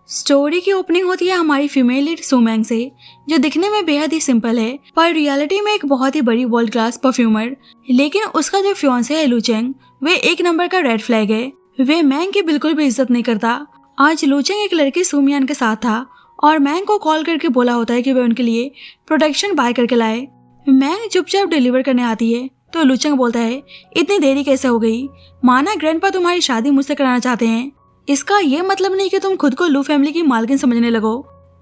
Story की opening होती है हमारी फीमेल लीड सुमैंग से, जो दिखने में बेहद ही सिंपल है पर रियलिटी में एक बहुत ही बड़ी वर्ल्ड क्लास परफ्यूमर। लेकिन उसका जो फियांसे है लूचेंग, वे एक नंबर का रेड फ्लैग है। वे मैंग की बिल्कुल भी इज्जत नहीं करता। आज लूचेंग एक लड़की सुमियान के साथ था और मैंग को कॉल करके बोला होता है कि वे उनके लिए प्रोटेक्शन बाय करके लाए। मैंग चुपचाप डिलीवर करने आती है तो लूचेंग बोलता है, इतनी देरी कैसे हो गई? माना ग्रैंडपा तुम्हारी शादी मुझसे कराना चाहते हैं, इसका ये मतलब नहीं कि तुम खुद को लू फैमिली की मालकिन समझने लगो।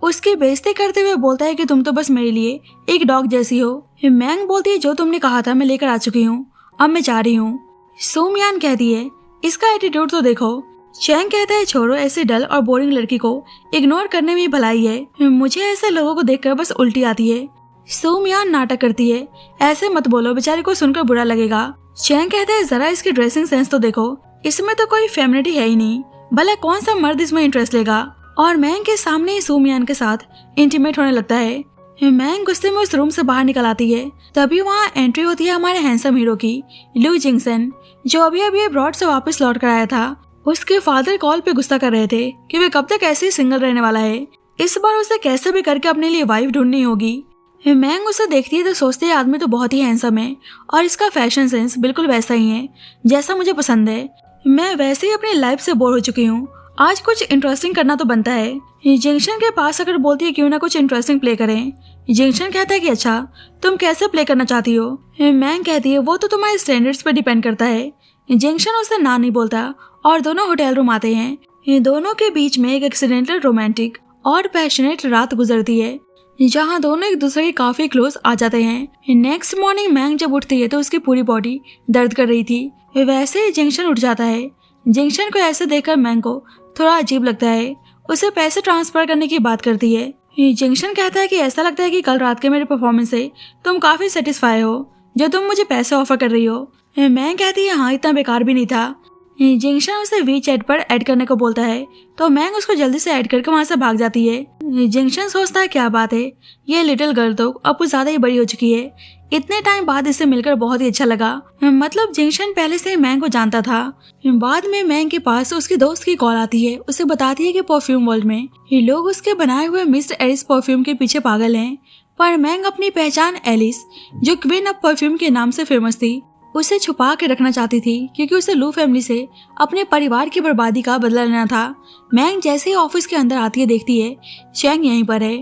उसकी बेइज्जती करते हुए बोलता है कि तुम तो बस मेरे लिए एक डॉग जैसी हो। मैंग बोलती है, जो तुमने कहा था मैं लेकर आ चुकी हूँ, अब मैं जा रही हूँ। सुमियान कहती है, इसका एटीट्यूड तो देखो। चैंग कहता है, छोड़ो, ऐसे डल और बोरिंग लड़की को इग्नोर करने में भलाई है, मुझे ऐसे लोगों को देखकर बस उल्टी आती है। सुमियान नाटक करती है, ऐसे मत बोलो, बेचारे को सुनकर बुरा लगेगा। चैंग कहता है, जरा इसकी ड्रेसिंग सेंस तो देखो, इसमें तो कोई फेमिनिटी है ही नहीं, भला कौन सा मर्द इसमें इंटरेस्ट लेगा। और मैंग के सामने ही सुमियान के साथ इंटीमेट होने लगता है। मैंग गुस्से में उस रूम से बाहर निकल आती है। तभी वहाँ एंट्री होती है हमारे हैंडसम हीरो की, लू जिंगसन, जो अभी अभी अब्रॉड से वापस लौट कर आया था। उसके फादर कॉल पे गुस्सा कर रहे थे कि वे कब तक ऐसे ही सिंगल रहने वाला है, इस बार उसे कैसे भी करके अपने लिए वाइफ ढूंढनी होगी। मैंग उसे देखती है तो सोचती है, आदमी तो बहुत ही हैंडसम है और इसका फैशन सेंस बिल्कुल वैसा ही है जैसा मुझे पसंद है। मैं वैसे ही अपनी लाइफ से बोर हो चुकी हूँ, आज कुछ इंटरेस्टिंग करना तो बनता है। जंक्शन के पास आकर बोलती है, क्यों ना कुछ इंटरेस्टिंग प्ले करें। जंक्शन कहता है कि अच्छा, तुम कैसे प्ले करना चाहती हो। मैंग कहती है, वो तो तुम्हारे स्टैंडर्ड्स पर डिपेंड करता है। जंक्शन उसे ना नहीं बोलता और दोनों होटल रूम आते हैं। दोनों के बीच में एक एक्सीडेंटल रोमांटिक और पैशनेट रात गुजरती है, जहाँ दोनों एक दूसरे के काफी क्लोज आ जाते हैं। नेक्स्ट मॉर्निंग मैंग जब उठती है तो उसकी पूरी बॉडी दर्द कर रही थी। वैसे ही जंक्शन उठ जाता है। जंक्शन को ऐसे देखकर मैंग को थोड़ा अजीब लगता है, उसे पैसे ट्रांसफर करने की बात करती है। जंक्शन कहता है कि ऐसा लगता है कि कल रात के मेरे परफॉर्मेंस से तुम काफी सेटिस्फाई हो, जो तुम मुझे पैसे ऑफर कर रही हो। मैंग कहती है, हाँ, इतना बेकार भी नहीं था। जंक्शन उसे वीचैट पर ऐड करने को बोलता है तो मैंग उसको जल्दी से ऐड करके वहाँ से भाग जाती है। जंक्शन सोचता है, क्या बात है, ये लिटिल गर्ल तो अब कुछ ज्यादा ही बड़ी हो चुकी है, इतने टाइम बाद इससे मिलकर बहुत ही अच्छा लगा। मतलब जंक्शन पहले से मैंग को जानता था। बाद में मैंग के पास उसकी दोस्त की कॉल आती है, उसे बताती है कि परफ्यूम वर्ल्ड में ये लोग उसके बनाए हुए मिस्टर एलिस परफ्यूम के पीछे पागल हैं। पर मैंग अपनी पहचान एलिस, जो क्वीन ऑफ परफ्यूम के नाम से फेमस थी, उसे छुपा के रखना चाहती थी, क्योंकि उसे लू फैमिली से अपने परिवार की बर्बादी का बदला लेना था। मैंग जैसे ही ऑफिस के अंदर आती है देखती है चैंग यहीं पर है।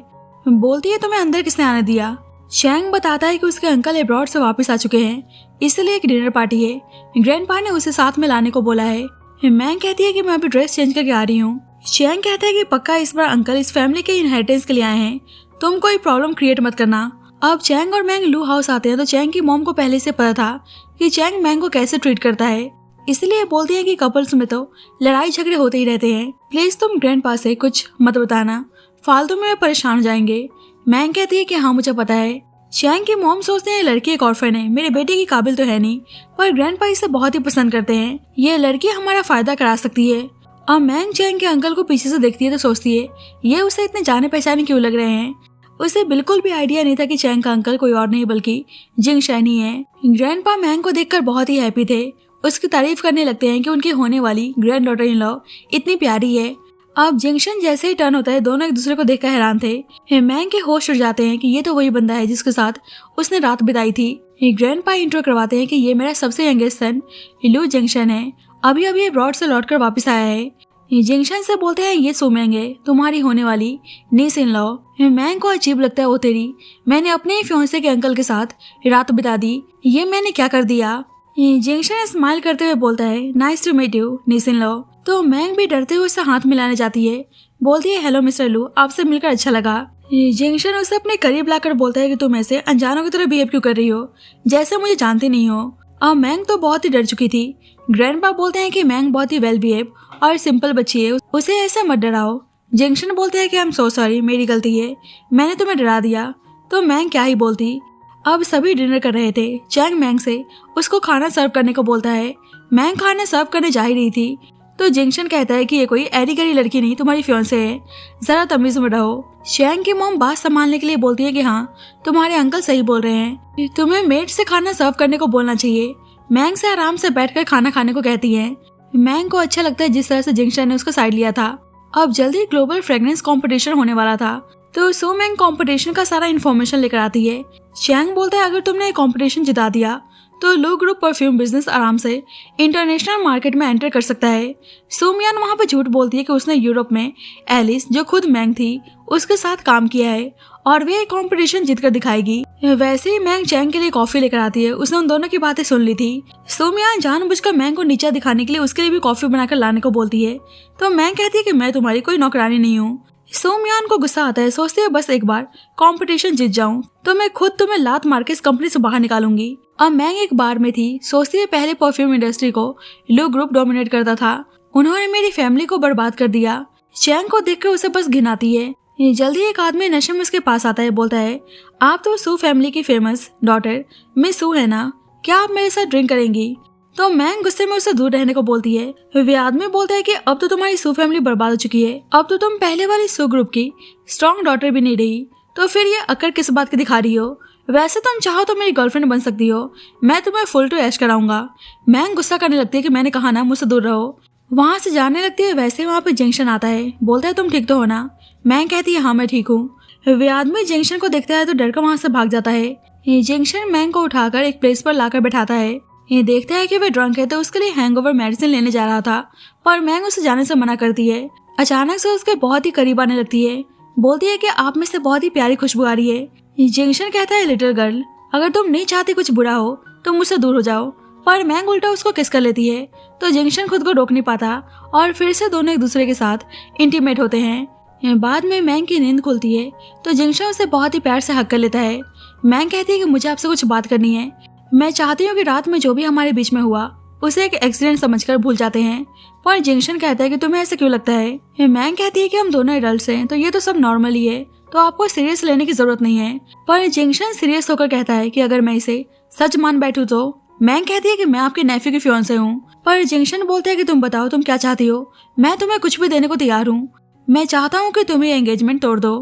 बोलती है, तुम्हें अंदर किसने आने दिया। चैंग बताता है कि उसके अंकल अब्रॉड से वापस आ चुके हैं, इसलिए एक डिनर पार्टी है, ग्रैंडपा ने उसे साथ में लाने को बोला है। मैंग कहती है कि मैं अभी ड्रेस चेंज करके आ रही हूँ। चैंग कहता है कि पक्का इस बार अंकल इस फैमिली के इनहेरिटेंस के लिए आए हैं, तुम कोई प्रॉब्लम क्रिएट मत करना। अब चैंग और मैंग लू हाउस आते हैं तो चैंग की मॉम को पहले से पता था कि चैंग मैंग को कैसे ट्रीट करता है, इसलिए बोलती है कि कपल्स में तो लड़ाई झगड़े होते ही रहते हैं, प्लीज तुम ग्रैंडपा से कुछ मत बताना, फालतू में परेशान हो जाएंगे। मैंग कहती है कि हाँ, मुझे पता है। चैंग की मॉम सोचते हैं, लड़की एक ऑर्फन है, मेरे बेटे की काबिल तो है नहीं, पर ग्रैंडपा इसे बहुत ही पसंद करते हैं, ये लड़की हमारा फायदा करा सकती है। अब मैंग चैंग के अंकल को पीछे से देखती है तो सोचती है, ये उसे इतने जाने पहचाने क्यों लग रहे हैं। उसे बिल्कुल भी आइडिया नहीं था कि चैंग का अंकल कोई और नहीं बल्कि जिंगशन ही है। ग्रैंडपा मैंग को देखकर बहुत ही हैप्पी थे, उसकी तारीफ करने लगते हैं कि उनकी होने वाली ग्रैंड डॉटर इन लॉ इतनी प्यारी है। अब जंक्शन जैसे ही टर्न होता है, दोनों एक दूसरे को देखकर हैरान थे। मैंग के होश उड़ जाते हैं कि ये तो वही बंदा है जिसके साथ उसने रात बिताई थी। ग्रैंडपा इंट्रो करवाते हैं कि ये मेरा सबसे यंगेस्ट सन लू जंक्शन है, अभी अभी अब्रॉड से लौटकर वापस आया है। जंक्शन से बोलते हैं, ये सुमैंग है, तुम्हारी होने वाली नीस इन लॉ। मैंग को अजीब लगता है, ओ तेरी, मैंने अपने ही फियांसे के अंकल के साथ रात बिता दी, ये मैंने क्या कर दिया। जंक्शन स्माइल करते हुए बोलता है, nice to meet you niece in law. तो मैंग भी डरते हुए उससे हाथ मिलाने जाती है, बोलती है, हेलो मिस्टर लू, आपसे मिलकर अच्छा लगा। जंक्शन उसे अपने करीब लाकर बोलता है कि तुम ऐसे अनजानों की तरह बिहेव क्यों कर रही हो, जैसे मुझे जानती नहीं हो। अब मैंग तो बहुत ही डर चुकी थी। ग्रैंडपा बोलते हैं कि मैंग बहुत ही वेल बिहेव और सिंपल बच्ची है, उसे ऐसे मत डराओ। जंक्शन बोलते हैं कि आई एम सो सॉरी, मेरी गलती है, मैंने तुम्हें डरा दिया। तो मैंग क्या ही बोलती। अब सभी डिनर कर रहे थे। चैंग मैंग से उसको खाना सर्व करने को बोलता है। मैंग खाना सर्व करने जा ही रही थी तो जंक्शन कहता है कि ये कोई एरी गरी लड़की नहीं, तुम्हारी फियांसे है, जरा तमीज में रहो। चैंग की मॉम बात संभालने के लिए बोलती है कि हाँ, तुम्हारे अंकल सही बोल रहे हैं, तुम्हें मेड से खाना सर्व करने को बोलना चाहिए। मैंग से आराम से बैठकर खाना खाने को कहती है। मैंग को अच्छा लगता है जिस तरह से जंक्शन ने उसका साइड लिया था। अब जल्दी ग्लोबल फ्रेग्रेंस कंपटीशन होने वाला था, तो सो मैंग कंपटीशन का सारा इन्फॉर्मेशन लेकर आती है। चैंग बोलता है अगर तुमने ये कंपटीशन जिता दिया तो लो ग्रुप परफ्यूम बिजनेस आराम से इंटरनेशनल मार्केट में एंटर कर सकता है। सोमियान वहाँ पे झूठ बोलती है कि उसने यूरोप में एलिस, जो खुद मैंग थी, उसके साथ काम किया है और वे कंपटीशन जीत कर दिखाएगी। वैसे ही मैंग चैंग के लिए कॉफी लेकर आती है। उसने उन दोनों की बातें सुन ली थी। सोमियान जानबूझकर मैंग को नीचा दिखाने के लिए उसके लिए भी कॉफी बनाकर लाने को बोलती है, तो मैंग कहती है कि मैं तुम्हारी कोई नौकरानी नहीं हूँ। सोमियान को गुस्सा आता है, सोचती है बस एक बार कंपटीशन जीत जाऊं तो मैं खुद तुम्हें लात मार के इस कंपनी से बाहर निकालूंगी। अब मैंग एक बार में थी, सोचती है पहले परफ्यूम इंडस्ट्री को लो ग्रुप डोमिनेट करता था, उन्होंने मेरी फैमिली को बर्बाद कर दिया। चैंग को देखकर उसे बस घिन आती है। जल्दी एक आदमी नशे में उसके पास आता है, बोलता है आप तो सू फैमिली की फेमस डॉटर मिस सू है ना, क्या आप मेरे साथ ड्रिंक करेंगी? तो मैंग गुस्से में उससे दूर रहने को बोलती है। वे आदमी बोलता है कि अब तो तुम्हारी सू फैमिली बर्बाद हो चुकी है, अब तो तुम पहले वाली सू ग्रुप की स्ट्रॉन्ग डॉटर भी नहीं रही, तो फिर ये अकड़ किस बात की दिखा रही हो? वैसे तुम चाहो तो मेरी गर्लफ्रेंड बन सकती हो, मैं तुम्हें फुल टू ऐश कराऊंगा। मैंग गुस्सा करने लगती है कि मैंने कहा ना मुझसे दूर रहो। वहाँ से जाने लगती है। वैसे वहाँ पे जंक्शन आता है, बोलता है तुम ठीक तो हो ना? मैंग कहती है हाँ मैं ठीक हूँ। वे आदमी जंक्शन को देखता है तो डर कर वहाँ से भाग जाता है। जंक्शन मैंग को उठाकर एक प्लेस पर लाकर बैठाता है। ये देखता है कि वे ड्रंक है तो उसके लिए हैंगओवर मेडिसिन लेने जा रहा था, पर मैंग उसे जाने से मना करती है। अचानक से उसके बहुत ही करीब आने लगती है, बोलती है कि आप में से बहुत ही प्यारी खुशबू आ रही है। जंक्शन कहता है लिटिल गर्ल, अगर तुम नहीं चाहती कुछ बुरा हो तो मुझसे दूर हो जाओ, पर मैंग उल्टा उसको किस कर लेती है। तो जंक्शन खुद को रोक नहीं पाता और फिर से दोनों एक दूसरे के साथ इंटीमेट होते हैं। बाद में मैंग की नींद खुलती है तो जंक्शन उसे बहुत ही प्यार से हक कर लेता है। मैंग कहती है कि मुझे आपसे कुछ बात करनी है, मैं चाहती हूँ कि रात में जो भी हमारे बीच में हुआ उसे एक एक्सीडेंट समझकर भूल जाते हैं। पर जंक्शन कहता है कि तुम्हें ऐसा क्यों लगता है? मैंग कहती है कि हम दोनों एडल्ट्स हैं तो ये तो सब नॉर्मल ही है, तो आपको सीरियस लेने की जरूरत नहीं है। पर जंक्शन सीरियस होकर कहता है कि अगर मैं इसे सच मान बैठूं तो? मैंग कहती है कि मैं आपके नेफ्यू की फियांसे हूँ। पर जंक्शन बोलता है कि तुम बताओ तुम क्या चाहती हो, मैं तुम्हें कुछ भी देने को तैयार हूँ, मैं चाहता हूँ कि तुम ये एंगेजमेंट तोड़ दो।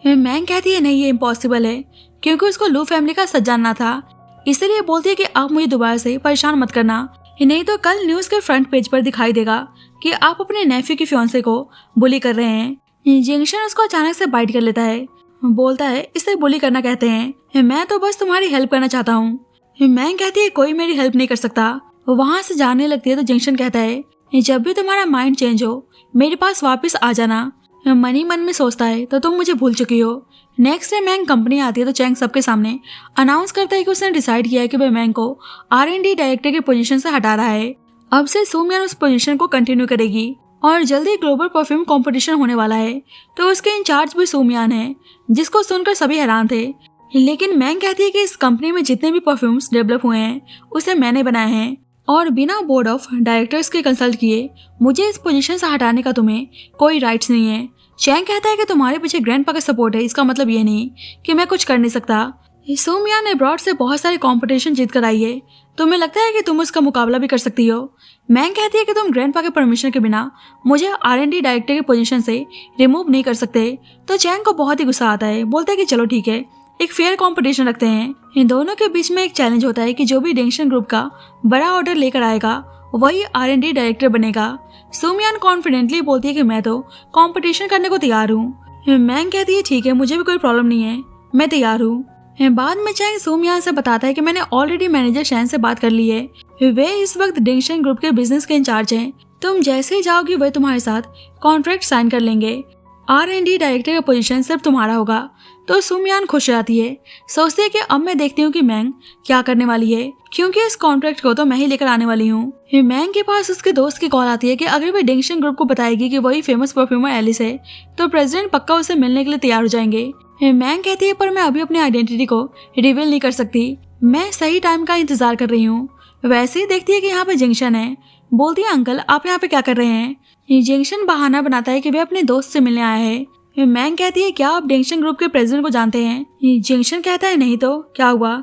मैंग कहती है नहीं ये इम्पॉसिबल है, क्योंकि उसको लू फैमिली का सच जानना था, इसलिए बोलती है कि आप मुझे दोबारा से परेशान मत करना, नहीं तो कल न्यूज के फ्रंट पेज पर दिखाई देगा कि आप अपने नेफ्यू की फियांसे को बुली कर रहे हैं। जंक्शन उसको अचानक से बाइट कर लेता है, बोलता है इसे बुली करना कहते हैं, मैं तो बस तुम्हारी हेल्प करना चाहता हूँ। मैंग कहती है कोई मेरी हेल्प नहीं कर सकता। वहाँ से जाने लगती है तो जंक्शन कहता है जब भी तुम्हारा माइंड चेंज हो मेरे पास वापस आ जाना। मनी मन में सोचता है तो तुम मुझे भूल चुकी हो। नेक्स्ट डे मैंग कंपनी आती है तो चैंग सबके सामने अनाउंस करता है कि उसने डिसाइड किया है कि वह मैंग को R&D डायरेक्टर की पोजीशन से हटा रहा है। अब से सोमियान उस पोजीशन को कंटिन्यू करेगी और जल्दी ग्लोबल परफ्यूम कंपटीशन होने वाला है, तो उसके इंचार्ज भी सोमियान है, जिसको सुनकर सभी हैरान थे। लेकिन मैंग कहती है कि इस कंपनी में जितने भी परफ्यूम्स डेवलप हुए हैं उसे मैंने बनाए हैं और बिना बोर्ड ऑफ डायरेक्टर्स के कंसल्ट किए मुझे इस पोजीशन से हटाने का तुम्हें कोई राइट्स नहीं है। चैंग कहता है कि तुम्हारे पीछे ग्रैंडपा का सपोर्ट है, इसका मतलब ये नहीं कि मैं कुछ कर नहीं सकता। सोमियान अब्रॉड से बहुत सारे कंपटीशन जीत कर आई है, तुम्हें लगता है कि तुम उसका मुकाबला भी कर सकती हो? मैंग कहती है कि तुम ग्रैंडपा के परमिशन के बिना मुझे R&D डायरेक्टर की पोजीशन से रिमूव नहीं कर सकते। तो चैंग को बहुत ही गुस्सा आता है, बोलता है कि चलो ठीक है, एक फेयर कंपटीशन रखते हैं। इन दोनों के बीच में एक चैलेंज होता है कि जो भी डेंशन ग्रुप का बड़ा ऑर्डर लेकर आएगा वही R&D डायरेक्टर बनेगा। सोमियान कॉन्फिडेंटली बोलती है कि मैं तो कंपटीशन करने को तैयार हूँ। मैंग कहती है ठीक है, मुझे भी कोई प्रॉब्लम नहीं है, मैं तैयार हूँ। बाद में चैंग सोमियान से बताता है कि मैंने ऑलरेडी मैनेजर शैन से बात कर ली है, वे इस वक्त डेंशन ग्रुप के बिजनेस के इंचार्ज हैं, तुम जैसे ही जाओगी वे तुम्हारे साथ कॉन्ट्रैक्ट साइन कर लेंगे, R&D डायरेक्टर का पोजीशन सिर्फ तुम्हारा होगा। तो सोमियान खुश रहती है, सोचती है कि अब मैं देखती हूँ कि मैंग क्या करने वाली है, क्योंकि इस कॉन्ट्रैक्ट को तो मैं ही लेकर आने वाली हूँ। मैंग के पास उसके दोस्त की कॉल आती है कि अगर वे डेंशन ग्रुप को बताएगी कि वही फेमस परफ्यूमर एलिस है तो प्रेसिडेंट पक्का उसे मिलने के लिए तैयार हो जाएंगे। मैंग कहती है पर मैं अभी अपनी आइडेंटिटी को रिवील नहीं कर सकती, मैं सही टाइम का इंतजार कर रही हूँ। वैसे ही देखती है कि यहाँ पे जंक्शन है, बोलती है अंकल आप यहाँ पे क्या कर रहे हैं? जंक्शन बहाना बनाता है कि वे अपने दोस्त से मिलने आया है। मैंग कहती है क्या आप डेंशन ग्रुप के प्रेसिडेंट को जानते हैं? जंक्शन कहता है नहीं तो क्या हुआ,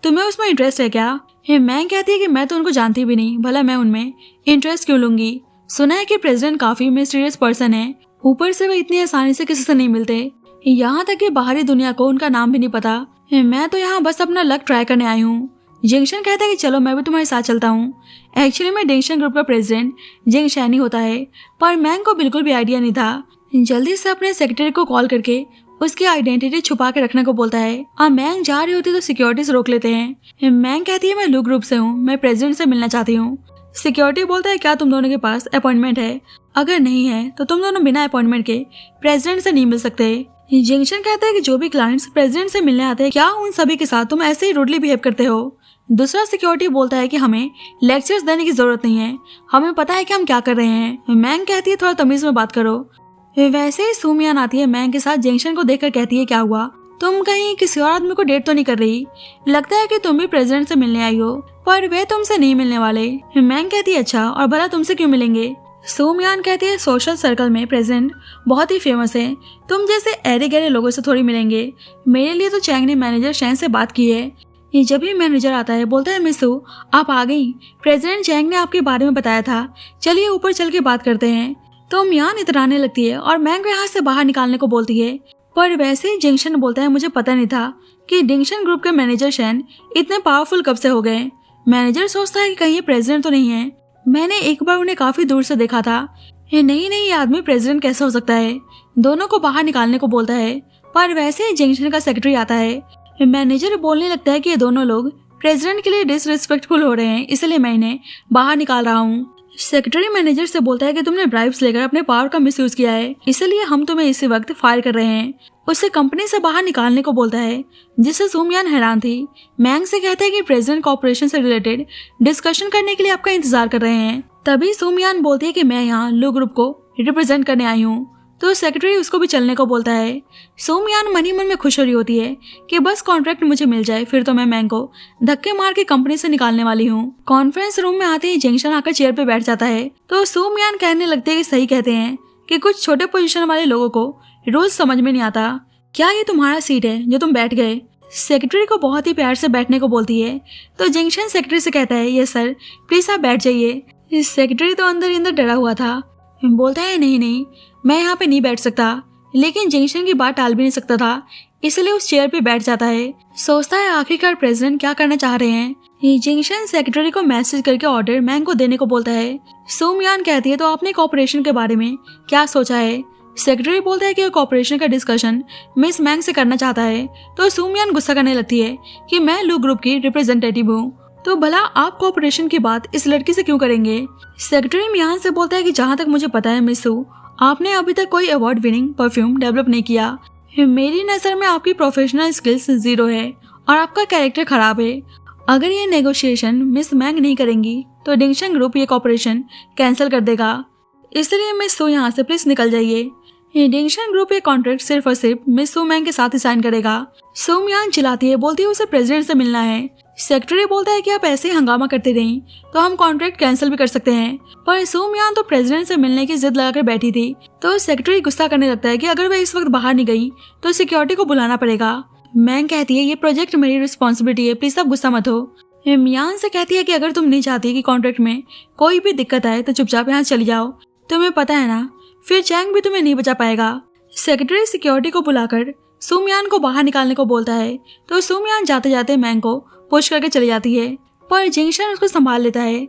तुम्हें उसमें इंटरेस्ट है क्या? मैंग कहती है कि मैं तो उनको जानती भी नहीं, भला मैं उनमें इंटरेस्ट क्यों लूंगी? सुना है कि प्रेसिडेंट काफी मिस्टीरियस पर्सन है, ऊपर से वे इतनी आसानी से किसी से नहीं मिलते, यहाँ तक कि बाहरी दुनिया को उनका नाम भी नहीं पता। मैं तो यहाँ बस अपना लक ट्राई करने आई हूँ। जंक्शन कहता है कि चलो मैं भी तुम्हारे साथ चलता हूँ। एक्चुअली में डेंशन ग्रुप का प्रेसिडेंट जिंग शैनी होता है, पर मैंग को बिल्कुल भी आइडिया नहीं था जल्दी से अपने सेक्रेटरी को कॉल करके उसकी आइडेंटिटी छुपा के रखने को बोलता है। अब मैंग जा रही होती तो सिक्योरिटी रोक लेते हैं। मैंग कहती है मैं लू ग्रुप से हूँ, मैं प्रेसिडेंट से मिलना चाहती हूँ। सिक्योरिटी बोलता है क्या तुम दोनों के पास अपॉइंटमेंट है? अगर नहीं है तो तुम दोनों बिना अपॉइंटमेंट के प्रेसिडेंट से नहीं मिल सकते। जिंगशन कहता है कि जो भी क्लाइंट्स प्रेसिडेंट से मिलने आते हैं क्या उन सभी के साथ तुम ऐसे ही रूडली बिहेव करते हो? दूसरा सिक्योरिटी बोलता है कि हमें लेक्चर्स देने की जरूरत नहीं है, हमें पता है कि हम क्या कर रहे हैं। मैंग कहती है थोड़ा तमीज में बात करो। वैसे ही सूमियान आती है मैंग के साथ। जिंगशन को देखकर कहती है क्या हुआ, तुम कहीं किसी और आदमी को डेट तो नहीं कर रही? लगता है कि तुम भी प्रेसिडेंट से मिलने आई हो, पर वे तुमसे नहीं मिलने वाले। मैंग कहती है अच्छा, और भला तुमसे क्यों मिलेंगे? सूमियान कहती है सोशल सर्कल में प्रेसिडेंट बहुत ही फेमस है, तुम जैसे ऐरे गहरे लोगों से थोड़ी मिलेंगे। मेरे लिए तो चैंग ने मैनेजर शैन से बात की है। जब भी मैनेजर आता है बोलता है मिस सू आप आ गई, प्रेसिडेंट चैंग ने आपके बारे में बताया था, चलिए ऊपर चल के बात करते हैं। तो मियान इतराने लगती है और मैंग को यहाँ से बाहर निकालने को बोलती है, पर वैसे ही जिंगशन बोलता है मुझे पता नहीं था कि डिंगशन ग्रुप के मैनेजर शैन इतने पावरफुल कब से हो गए। मैनेजर सोचता है कि कहीं ये प्रेसिडेंट तो नहीं है, मैंने एक बार उन्हें काफी दूर से देखा था। नहीं ये आदमी प्रेसिडेंट कैसे हो सकता है? दोनों को बाहर निकालने को बोलता है, पर वैसे ही जिंगशन का सेक्रेटरी आता है। मैनेजर बोलने लगता है कि ये दोनों लोग प्रेसिडेंट के लिए डिसरिस्पेक्टफुल हो रहे हैं, इसलिए मैं इन्हें बाहर निकाल रहा हूँ। सेक्रेटरी मैनेजर से बोलता है कि तुमने ब्राइब्स लेकर अपने पावर का मिसयूज किया है, इसलिए हम तुम्हें इसी वक्त फायर कर रहे हैं। उसे कंपनी से बाहर निकालने को बोलता है, जिससे सूमियान हैरान थी। मैंग से कहता है कि प्रेसिडेंट कॉर्पोरेशन से रिलेटेड डिस्कशन करने के लिए आपका इंतजार कर रहे हैं। तभी सूमियान बोलती है कि मैं यहाँ लू ग्रुप को रिप्रेजेंट करने आई हूँ, तो सेक्रेटरी उसको भी चलने को बोलता है। सूमियान मन ही मन में खुश हो रही होती है कि बस कॉन्ट्रैक्ट मुझे मिल जाए, फिर तो मैं मैंग को धक्के मार के कंपनी से निकालने वाली हूँ। कॉन्फ्रेंस रूम में आते ही जिंगशन आकर चेयर पे बैठ जाता है, तो सूमियान कहने लगते हैं कि सही कहते हैं कि कुछ छोटे पोजीशन वाले लोगों को रोज समझ में नहीं आता। क्या ये तुम्हारा सीट है जो तुम बैठ गए? सेक्रेटरी को बहुत ही प्यार से बैठने को बोलती है, तो जिंगशन सेक्रेटरी से कहता है यस सर, प्लीज आप बैठ जाइए। सेक्रेटरी तो अंदर अंदर डरा हुआ था, बोलता है नहीं मैं यहाँ पे नहीं बैठ सकता, लेकिन जिंगशन की बात टाल भी नहीं सकता था, इसलिए उस चेयर पे बैठ जाता है। सोचता है आखिरकार प्रेसिडेंट क्या करना चाह रहे हैं। जिंगशन सेक्रेटरी को मैसेज करके ऑर्डर मैंग को देने को बोलता है। सूमियान कहती है तो आपने कॉर्पोरेशन के बारे में क्या सोचा है? सेक्रेटरी बोलता है कि कॉर्पोरेशन का डिस्कशन मिस मैंग से करना चाहता है, तो सूमियान गुस्सा करने लगती है कि मैं लू ग्रुप की रिप्रेजेंटेटिव हूँ, तो भला आप कॉर्पोरेशन की बात इस लड़की से क्यों करेंगे? सेक्रेटरी मियान से बोलता है कि जहाँ तक मुझे पता है मिस सू, आपने अभी तक कोई अवार्ड विनिंग परफ्यूम डेवलप नहीं किया। मेरी नज़र में आपकी प्रोफेशनल स्किल्स जीरो है और आपका कैरेक्टर खराब है। अगर ये नेगोशिएशन मिस मैंग नहीं करेंगी तो डिंगशन ग्रुप ये कॉर्पोरेशन कैंसिल कर देगा, इसलिए मिस सू यहाँ से प्लीज निकल जाइए। डिंगशन ग्रुप ये कॉन्ट्रैक्ट सिर्फ और सिर्फ मिस सू मैंग के साथ ही साइन करेगा। सूमियान चिल्लाती है, बोलती है उसे प्रेसिडेंट से मिलना है। सेक्रेटरी बोलता है कि आप ऐसे ही हंगामा करते रहीं तो हम कॉन्ट्रैक्ट कैंसिल भी कर सकते हैं, पर सूमियान तो प्रेसिडेंट से मिलने की जिद लगाकर बैठी थी, तो सेक्रेटरी गुस्सा करने लगता है कि अगर वह इस वक्त बाहर नहीं गई तो सिक्योरिटी को बुलाना पड़ेगा। मैंग कहती है ये प्रोजेक्ट मेरी रिस्पॉन्सिबिलिटी है, प्लीज आप गुस्सा मत हो। मियान से कहती है कि अगर तुम नहीं चाहती कि कॉन्ट्रैक्ट में कोई भी दिक्कत आए तो चुपचाप यहाँ चली जाओ, तुम्हें पता है ना फिर चैंग भी तुम्हें नहीं बचा पाएगा। सेक्रेटरी सिक्योरिटी को बुलाकर सूमियान को बाहर निकालने को बोलता है, तो सूमियान जाते जाते मैंग को पुश करके चली जाती है, पर जिंगशन उसको संभाल लेता है।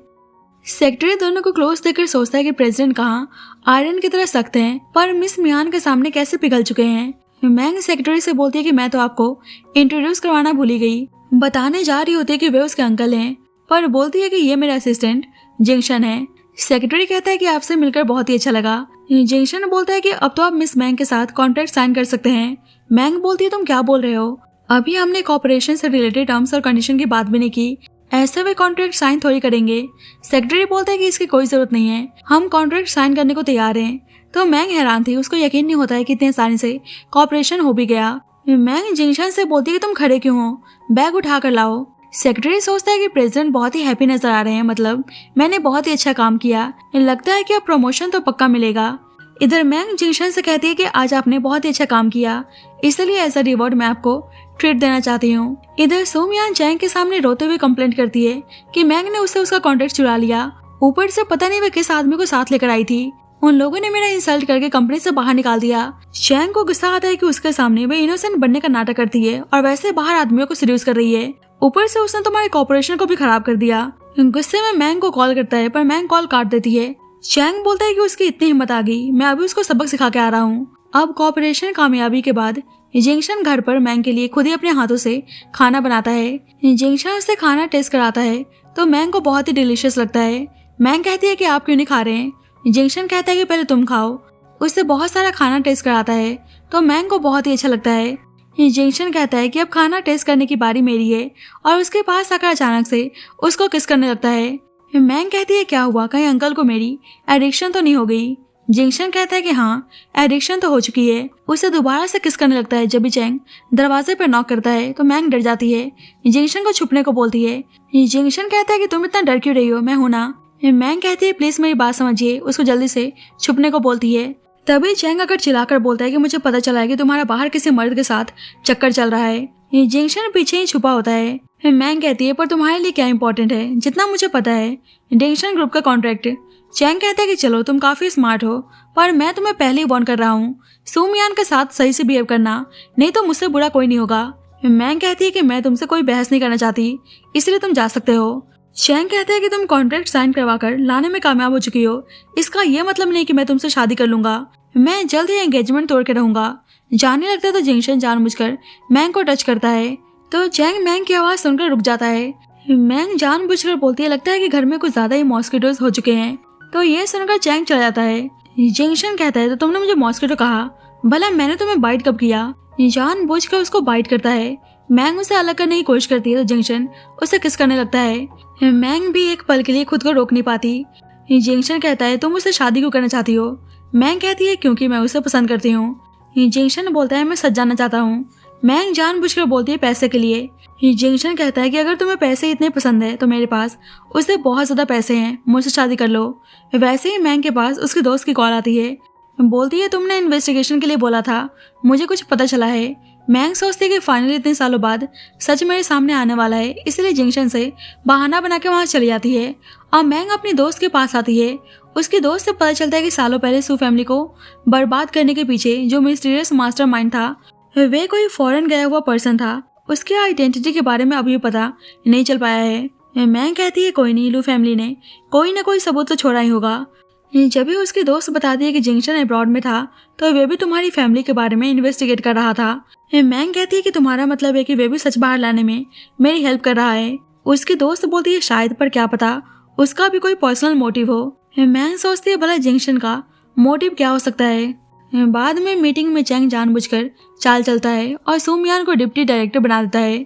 सेक्रेटरी दोनों को क्लोज देखकर सोचता है कि प्रेसिडेंट कहाँ आयरन की तरह सख्त हैं, पर मिस मियान के सामने कैसे पिघल चुके हैं। मैंग सेक्रेटरी से बोलती है कि मैं तो आपको इंट्रोड्यूस करवाना भूल ही गई। बताने जा रही होती है कि वे उसके अंकल हैं, पर बोलती है कि ये मेरा असिस्टेंट जिंगशन है। सेक्रेटरी कहता है कि आपसे मिलकर बहुत ही अच्छा लगा। जिंगशन बोलता है कि अब तो आप मिस मैंग के साथ कॉन्ट्रैक्ट साइन कर सकते हैं। मैंग बोलती है तुम क्या बोल रहे हो, अभी हमने कॉर्पोरेशन से रिलेटेड टर्म्स और कंडीशन की बात भी नहीं की, ऐसे वे कॉन्ट्रैक्ट साइन थोड़ी करेंगे। सेक्रेटरी बोलता है कि इसकी कोई जरूरत नहीं है, हम कॉन्ट्रैक्ट साइन करने को तैयार हैं। तो मैंग हैरान थी, उसको यकीन नहीं होता है कि इतने आसानी से कॉर्पोरेशन हो भी गया। मैंग जिंगशन से बोलती है कि तुम खड़े क्यों हो, बैग उठा कर लाओ। सेक्रेटरी सोचता है कि प्रेसिडेंट बहुत ही हैप्पी नजर आ रहे हैं, मतलब मैंने बहुत ही अच्छा काम किया, लगता है कि अब प्रमोशन तो पक्का मिलेगा। इधर मैंग जिंगशन से कहती है कि आज आपने बहुत ही अच्छा काम किया, इसलिए ऐसा रिवॉर्ड मैं आपको ट्रीट देना चाहती हूँ। इधर सूमियान चैंग के सामने रोते हुए कंप्लेंट करती है कि मैंग ने उससे उसका कॉन्ट्रैक्ट चुरा लिया, ऊपर से पता नहीं वे किस आदमी को साथ लेकर आई थी, उन लोगों ने मेरा इंसल्ट करके कंपनी से बाहर निकाल दिया। चैंग को गुस्सा आता है कि उसके सामने वे इनोसेंट बनने का नाटक करती है और वैसे बाहर आदमियों को सीड्यूस कर रही है, ऊपर से उसने तुम्हारे कॉर्पोरेशन को भी खराब कर दिया। गुस्से में मैंग को कॉल करता है, पर मैंग कॉल काट देती है। चैंग बोलता है कि उसकी इतनी हिम्मत आ गई, मैं अभी उसको सबक सिखा के आ रहा हूँ। अब कॉपरेशन कामयाबी के बाद जिंगशन घर पर मैंग के लिए खुद ही अपने हाथों से खाना बनाता है। जिंगशन उससे खाना टेस्ट कराता है तो मैंग को बहुत ही डिलीशियस लगता है। मैंग कहती है कि आप क्यों नहीं खा रहे हैं। जिंगशन कहता है कि पहले तुम खाओ। उससे बहुत सारा खाना टेस्ट कराता है तो मैंग को बहुत ही अच्छा लगता है। जिंगशन कहता है कि अब खाना टेस्ट करने की बारी मेरी है और उसके पास आकर अचानक से उसको किस करने लगता है। मैंग कहती है क्या हुआ, कहीं अंकल को मेरी एडिक्शन तो नहीं हो गई। जिंगशन कहता है कि हाँ, एडिक्शन तो हो चुकी है। उसे दोबारा से किस करने लगता है। जब भी चैंग दरवाजे पर नॉक करता है तो मैंग डर जाती है। जिंगशन को छुपने को बोलती है। जिंगशन कहता है कि तुम इतना डर क्यों रही हो, मैं हूं ना। मैंग कहती है प्लीज मेरी बात समझिए, उसको जल्दी से छुपने को बोलती है। तभी चैंग अगर चिल्लाकर बोलता है कि मुझे पता चला है कि तुम्हारा बाहर किसी मर्द के साथ चक्कर चल रहा है। जिंगशन पीछे ही छुपा होता है। मैंग कहती है पर तुम्हारे लिए क्या इंपॉर्टेंट है, जितना मुझे पता है जिंगशन ग्रुप का कॉन्ट्रैक्ट। चैंग कहता है कि चलो तुम काफी स्मार्ट हो, पर मैं तुम्हें पहले ही वार्न कर रहा हूँ, सूमियान के साथ सही से बिहेव करना, नहीं तो मुझसे बुरा कोई नहीं होगा। मैंग कहती है कि मैं तुमसे कोई बहस नहीं करना चाहती, इसलिए तुम जा सकते हो। चैंग कहता है कि तुम कॉन्ट्रैक्ट साइन करवाकर लाने में कामयाब हो चुकी हो, इसका ये मतलब नहीं कि मैं तुमसे शादी कर लूंगा, मैं जल्द ही एंगेजमेंट तोड़ के रहूंगा। जाने लगता है तो जिंगशन जानबूझकर मैंग को टच करता है तो चैंग मैंग की आवाज सुनकर रुक जाता है। मैंग जानबूझकर बोलती है लगता है कि घर में कुछ ज्यादा ही मॉस्किटोज हो चुके हैं। तो ये सुनकर चैंग चला जाता है। जिंगशन कहता है तो तुमने मुझे मॉस्किटो कहा, भला मैंने तुम्हें बाइट कब किया। जानबूझकर उसको बाइट करता है। मैंग उसे अलग करने की कोशिश करती है तो जिंगशन उसे किस करने लगता है। मैंग भी एक पल के लिए खुद को रोक नहीं पाती। जिंगशन कहता है तुम उससे शादी क्यों करना चाहती हो। मैंग कहती है क्योंकि मैं उसे पसंद करती हूँ। जिंगशन बोलता है मैं सच जानना चाहता हूँ। मैंग जानबूझकर बोलती है पैसे के लिए। जिंगशन कहता है कि अगर तुम्हें पैसे इतने पसंद है तो मेरे पास उससे बहुत ज्यादा पैसे हैं, मुझसे शादी कर लो। वैसे ही मैंग के पास उसके दोस्त की कॉल आती है, बोलती है तुमने इन्वेस्टिगेशन के लिए बोला था, मुझे कुछ पता चला है। मैंग सोचती है कि फाइनली इतने सालों बाद सच मेरे सामने आने वाला है, इसलिए जिंगशन से बहाना बना के वहाँ चली जाती है और मैंग अपनी दोस्त के पास आती है। उसकी दोस्त से पता चलता है कि सालों पहले सू फैमिली को बर्बाद करने के पीछे जो मिस्टीरियस मास्टरमाइंड था वे कोई फॉरेन गया हुआ पर्सन था। उसके आइडेंटिटी के बारे में अभी पता नहीं चल पाया है। मैंग कहती है कोई नहीं, लू फैमिली ने कोई ना कोई सबूत तो छोड़ा ही होगा। जब भी उसकी दोस्त बताती है कि जिंगशन अब्रॉड में था तो वे भी तुम्हारी फैमिली के बारे में इन्वेस्टिगेट कर रहा था। मैंग कहती है कि तुम्हारा मतलब है कि वे भी सच बाहर लाने में मेरी हेल्प कर रहा है। उसकी दोस्त बोलती है शायद, पर क्या पता उसका भी कोई पर्सनल मोटिव हो। मैंग सोचती है भला जिंगशन का मोटिव क्या हो सकता है। बाद में मीटिंग में चैंग जानबूझकर चाल चलता है और सूमियान को डिप्टी डायरेक्टर बना देता है।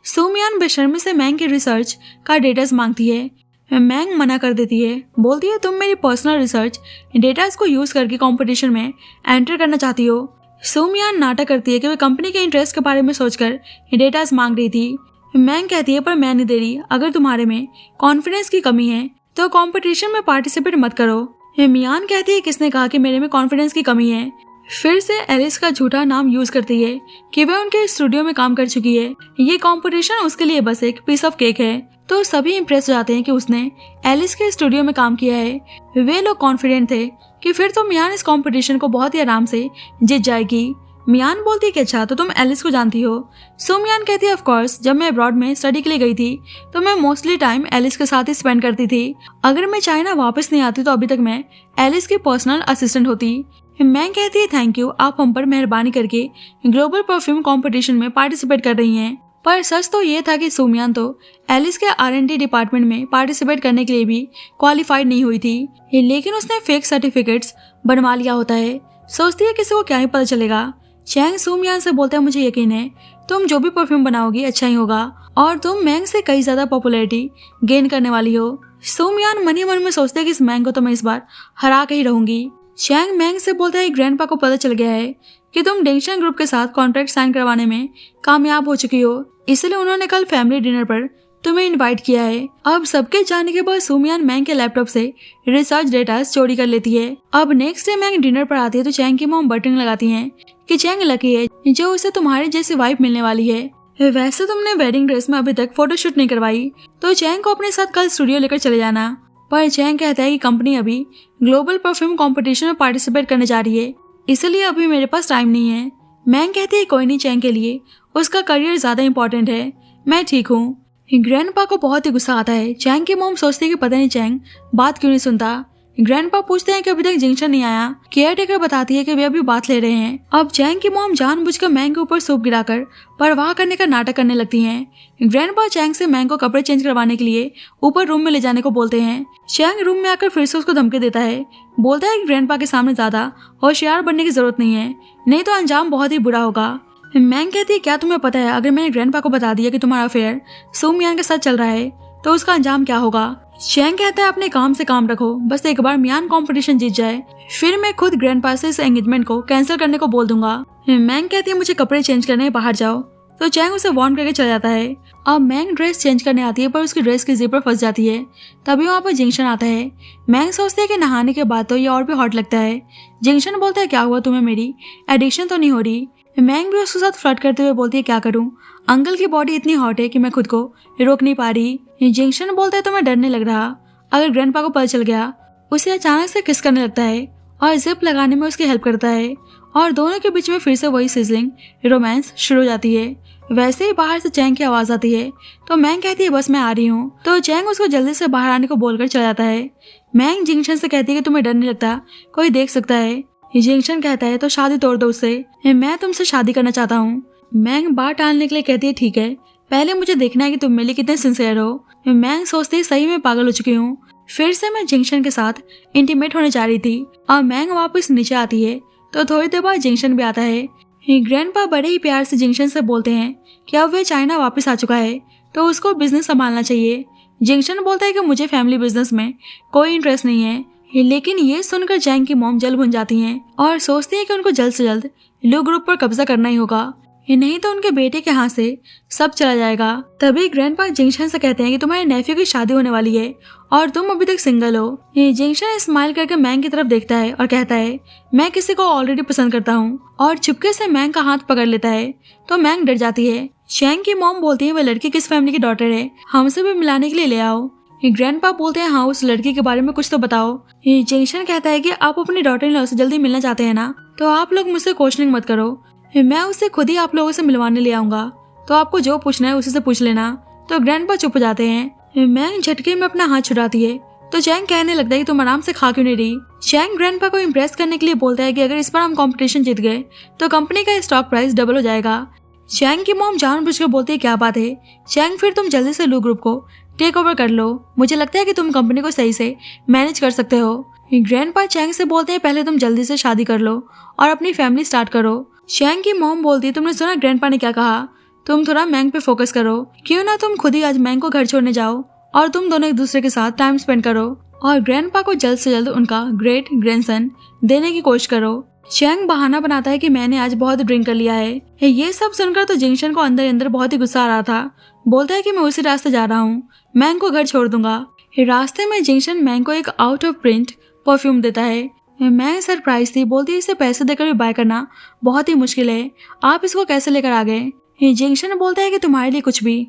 सूमियान बेशर्मी से मैंग की रिसर्च का डेटास मांगती है। मैंग मना कर देती है, बोलती है तुम मेरी पर्सनल रिसर्च डेटास को यूज करके कंपटीशन में एंटर करना चाहती हो। सूमियान नाटक करती है कि वे कंपनी के इंटरेस्ट के बारे में सोचकर डेटास मांग रही थी। मैंग कहती है पर मैं नहीं दे रही, अगर तुम्हारे में कॉन्फिडेंस की कमी है तो कंपटीशन में पार्टिसिपेट मत करो। मियान कहती है किसने कहा कि मेरे में कॉन्फिडेंस की कमी है। फिर से एलिस का झूठा नाम यूज करती है कि वह उनके स्टूडियो में काम कर चुकी है, ये कंपटीशन उसके लिए बस एक पीस ऑफ केक है। तो सभी इम्प्रेस हो जाते हैं कि उसने एलिस के स्टूडियो में काम किया है। वे लोग कॉन्फिडेंट थे कि फिर तो मियान इस कंपटीशन को बहुत ही आराम से जीत जाएगी। मियान बोलती है कि अच्छा तो तुम एलिस को जानती हो। सो मियान कहती है ऑफ कोर्स, जब मैं अब्रॉड में स्टडी के लिए गई थी तो मैं मोस्टली टाइम एलिस के साथ ही स्पेंड करती थी। अगर मैं चाइना वापस नहीं आती तो अभी तक मैं एलिस की पर्सनल असिस्टेंट होती। मैं कहती है थैंक यू, आप हम पर मेहरबानी करके ग्लोबल परफ्यूम कंपटीशन में पार्टिसिपेट कर रही हैं। पर सच तो ये था कि सूमियान तो एलिस के R&D डिपार्टमेंट में पार्टिसिपेट करने के लिए भी क्वालिफाइड नहीं हुई थी, लेकिन उसने फेक सर्टिफिकेट्स बनवा लिया होता है। सोचती है किसी को क्या ही पता चलेगा। चैंग सूमियान से बोलता है मुझे यकीन है तुम जो भी परफ्यूम बनाओगी अच्छा ही होगा और तुम मैंग से कई ज्यादा पॉपुलैरिटी गेन करने वाली हो। सूमियान मन ही मन में सोचते है कि इस मैंग को तो मैं इस बार हरा के ही रहूंगी। चैंग मैंग से बोलता है ग्रैंडपा को पता चल गया है कि तुम डेंगशन ग्रुप के साथ कॉन्ट्रैक्ट साइन करवाने में कामयाब हो चुकी हो, इसलिए उन्होंने कल फैमिली डिनर पर तुम्हें इनवाइट किया है। अब सबके जाने के बाद सूमियान मैंग के लैपटॉप से रिसर्च डेटा चोरी कर लेती है। अब नेक्स्ट डे मैंग डिनर पर आती है तो चैंग की मॉम बटरिंग लगाती हैं कि चैंग लकी है जो उसे तुम्हारी जैसी वाइफ मिलने वाली है। वैसे तुमने वेडिंग ड्रेस में अभी तक फोटोशूट नहीं करवाई तो चैंग को अपने साथ कल स्टूडियो लेकर चले जाना। पर चैंग कहता है कि कंपनी अभी ग्लोबल परफ्यूम कंपटीशन में पार्टिसिपेट करने जा रही है, इसलिए अभी मेरे पास टाइम नहीं है। मैंग कहती है कोई नहीं, चैंग के लिए उसका करियर ज्यादा इंपॉर्टेंट है, मैं ठीक हूँ। ग्रैंडपा को बहुत ही गुस्सा आता है। चैंग की मॉम सोचती है कि पता नहीं चैंग बात क्यों नहीं सुनता। ग्रैंडपा पूछते हैं कि अभी तक जिंगशन नहीं आया। केयर टेकर बताती है कि वे अभी बात ले रहे हैं। अब चैंग की मॉम जानबूझकर मैंग के ऊपर सूप गिराकर परवाह करने का नाटक करने लगती हैं। ग्रैंडपा चैंग से मैंग को कपड़े चेंज करवाने के लिए ऊपर रूम में ले जाने को बोलते हैं। चैंग रूम में आकर फिर से उसको धमकी देता है। बोलता है कि ग्रैंडपा के सामने ज्यादा होशियार बनने की जरूरत नहीं है, नहीं तो अंजाम बहुत ही बुरा होगा। मैंग कहती है, क्या तुम्हें पता है अगर मैंने ग्रैंडपा को बता दिया कि तुम्हारा अफेयर सूमियान के साथ चल रहा है तो उसका अंजाम क्या होगा। चैंग कहता है, अपने काम से काम रखो, बस एक बार मियान कंपटीशन जीत जाए फिर मैं खुद ग्रैंडपा से इस एंगेजमेंट को कैंसिल करने को बोल दूंगा। मैंग कहती है, मुझे कपड़े चेंज करने बाहर जाओ, तो चैंग उसे वार्न करके चला जाता है। अब मैंग ड्रेस चेंज करने आती है पर उसकी ड्रेस की जिपर फंस जाती है। तभी वहाँ पर जिंगशन आता है। मैंग सोचती है कि नहाने के बाद तो ये और भी हॉट लगता है। जिंगशन बोलता है, क्या हुआ तुम्हें, मेरी एडिक्शन तो नहीं हो रही। मैंग भी उसके साथ फ्लर्ट करते हुए बोलती है, क्या करूं, अंकल की बॉडी इतनी हॉट है कि मैं खुद को रोक नहीं पा रही। जिंगशन बोलता है, तुम्हें डर नहीं लग रहा अगर ग्रैंडपा को पता चल गया। उसे अचानक से किस करने लगता है और जिप लगाने में उसकी हेल्प करता है और दोनों के बीच में फिर से वही सिजलिंग रोमांस शुरू हो जाती है। वैसे ही बाहर से चैंग की आवाज आती है तो मैंग कहती है, बस मैं आ रही हूँ। तो चैंग उसको जल्दी से बाहर आने को बोलकर चला जाता है। मैंग जिंगशन से कहती है कि तुम्हें डर नहीं लगता, कोई देख सकता है। जिंगशन कहता है, तो शादी तोड़ दो उससे, मैं तुमसे शादी करना चाहता हूँ। मैंग बात टालने के लिए कहती है, ठीक है, पहले मुझे देखना है कि तुम मेरे लिए कितने सिंसियर हो। मैंग सोचती है, सही में पागल हो चुकी हूँ, फिर से मैं जिंगशन के साथ इंटीमेट होने जा रही थी। और मैंग वापस नीचे आती है तो थोड़ी देर बाद जिंगशन भी आता है। ग्रैंडपा बड़े ही प्यार से जिंगशन से बोलते हैं कि अब वे चाइना वापस आ चुका है तो उसको बिजनेस संभालना चाहिए। जिंगशन बोलता है कि मुझे फैमिली बिजनेस में कोई इंटरेस्ट नहीं है। लेकिन ये सुनकर चैंग की मॉम जल भुन जाती हैं और सोचती हैं कि उनको जल्द से जल्द लू ग्रुप पर कब्जा करना ही होगा, नहीं तो उनके बेटे के हाथ से सब चला जाएगा। तभी ग्रैंडपा जिंगशन से कहते हैं कि तुम्हारे नेफ्यू की शादी होने वाली है और तुम अभी तक सिंगल हो। जिंगशन स्माइल करके मैंग की तरफ देखता है और कहता है, मैं किसी को ऑलरेडी पसंद करता हूँ, और चुपके से मैंग का हाथ पकड़ लेता है तो मैंग डर जाती है। चैंग की मॉम बोलती है, वह लड़की किस फैमिली की डॉटर है, हमसे भी मिलाने के लिए ले आओ। ग्रैंडपा बोलते हैं, हाँ उस लड़की के बारे में कुछ तो बताओ। जिंगशन कहता है कि आप अपनी डॉटर इन लॉ से जल्दी मिलना चाहते हैं ना, तो आप लोग मुझसे क्वेश्चनिंग मत करो, मैं उसे खुद ही आप लोगों से मिलवाने ले आऊंगा, तो आपको जो पूछना है उसी से पूछ लेना। तो ग्रैंडपा चुप हो जाते हैं। मैंग झटके में अपना हाथ छुड़ाती है तो चैंग कहने लगता है कि तुम आराम से खा क्यों नहीं रही। चैंग ग्रैंडपा को इम्प्रेस करने के लिए बोलता है कि अगर इस बार हम कंपटीशन जीत गए तो कंपनी का स्टॉक प्राइस डबल हो जाएगा। चैंग की मॉम जानबूझकर बोलती है, क्या बात है चैंग, फिर तुम जल्दी से लू ग्रुप को टेक ओवर कर लो, मुझे लगता है कि तुम कंपनी को सही से मैनेज कर सकते हो। ग्रैंडपा चैंग से बोलते हैं, पहले तुम जल्दी से शादी कर लो और अपनी फैमिली स्टार्ट करो। चैंग की मॉम बोलती है, तुमने सुना ग्रैंडपा ने क्या कहा, तुम थोड़ा मैंग पे फोकस करो, क्यों ना तुम खुद ही आज मैंग को घर छोड़ने जाओ और तुम दोनों एक दूसरे के साथ टाइम स्पेंड करो और ग्रैंडपा को जल्द से जल्द उनका ग्रेट ग्रैंडसन देने की कोशिश करो। चैंग बहाना बनाता है कि मैंने आज बहुत ड्रिंक कर लिया है। ये सब सुनकर तो जिंगशन को अंदर अंदर बहुत ही गुस्सा आ रहा था। बोलता है कि मैं उसी रास्ते जा रहा हूँ, मैंग को घर छोड़ दूंगा। रास्ते में जिंगशन मैंग को एक आउट ऑफ प्रिंट परफ्यूम देता है। मैं सरप्राइज थी, बोलती है इसे पैसे देकर भी बाय करना बहुत ही मुश्किल है, आप इसको कैसे लेकर आ गए। जिंगशन बोलता है कि तुम्हारे लिए कुछ भी।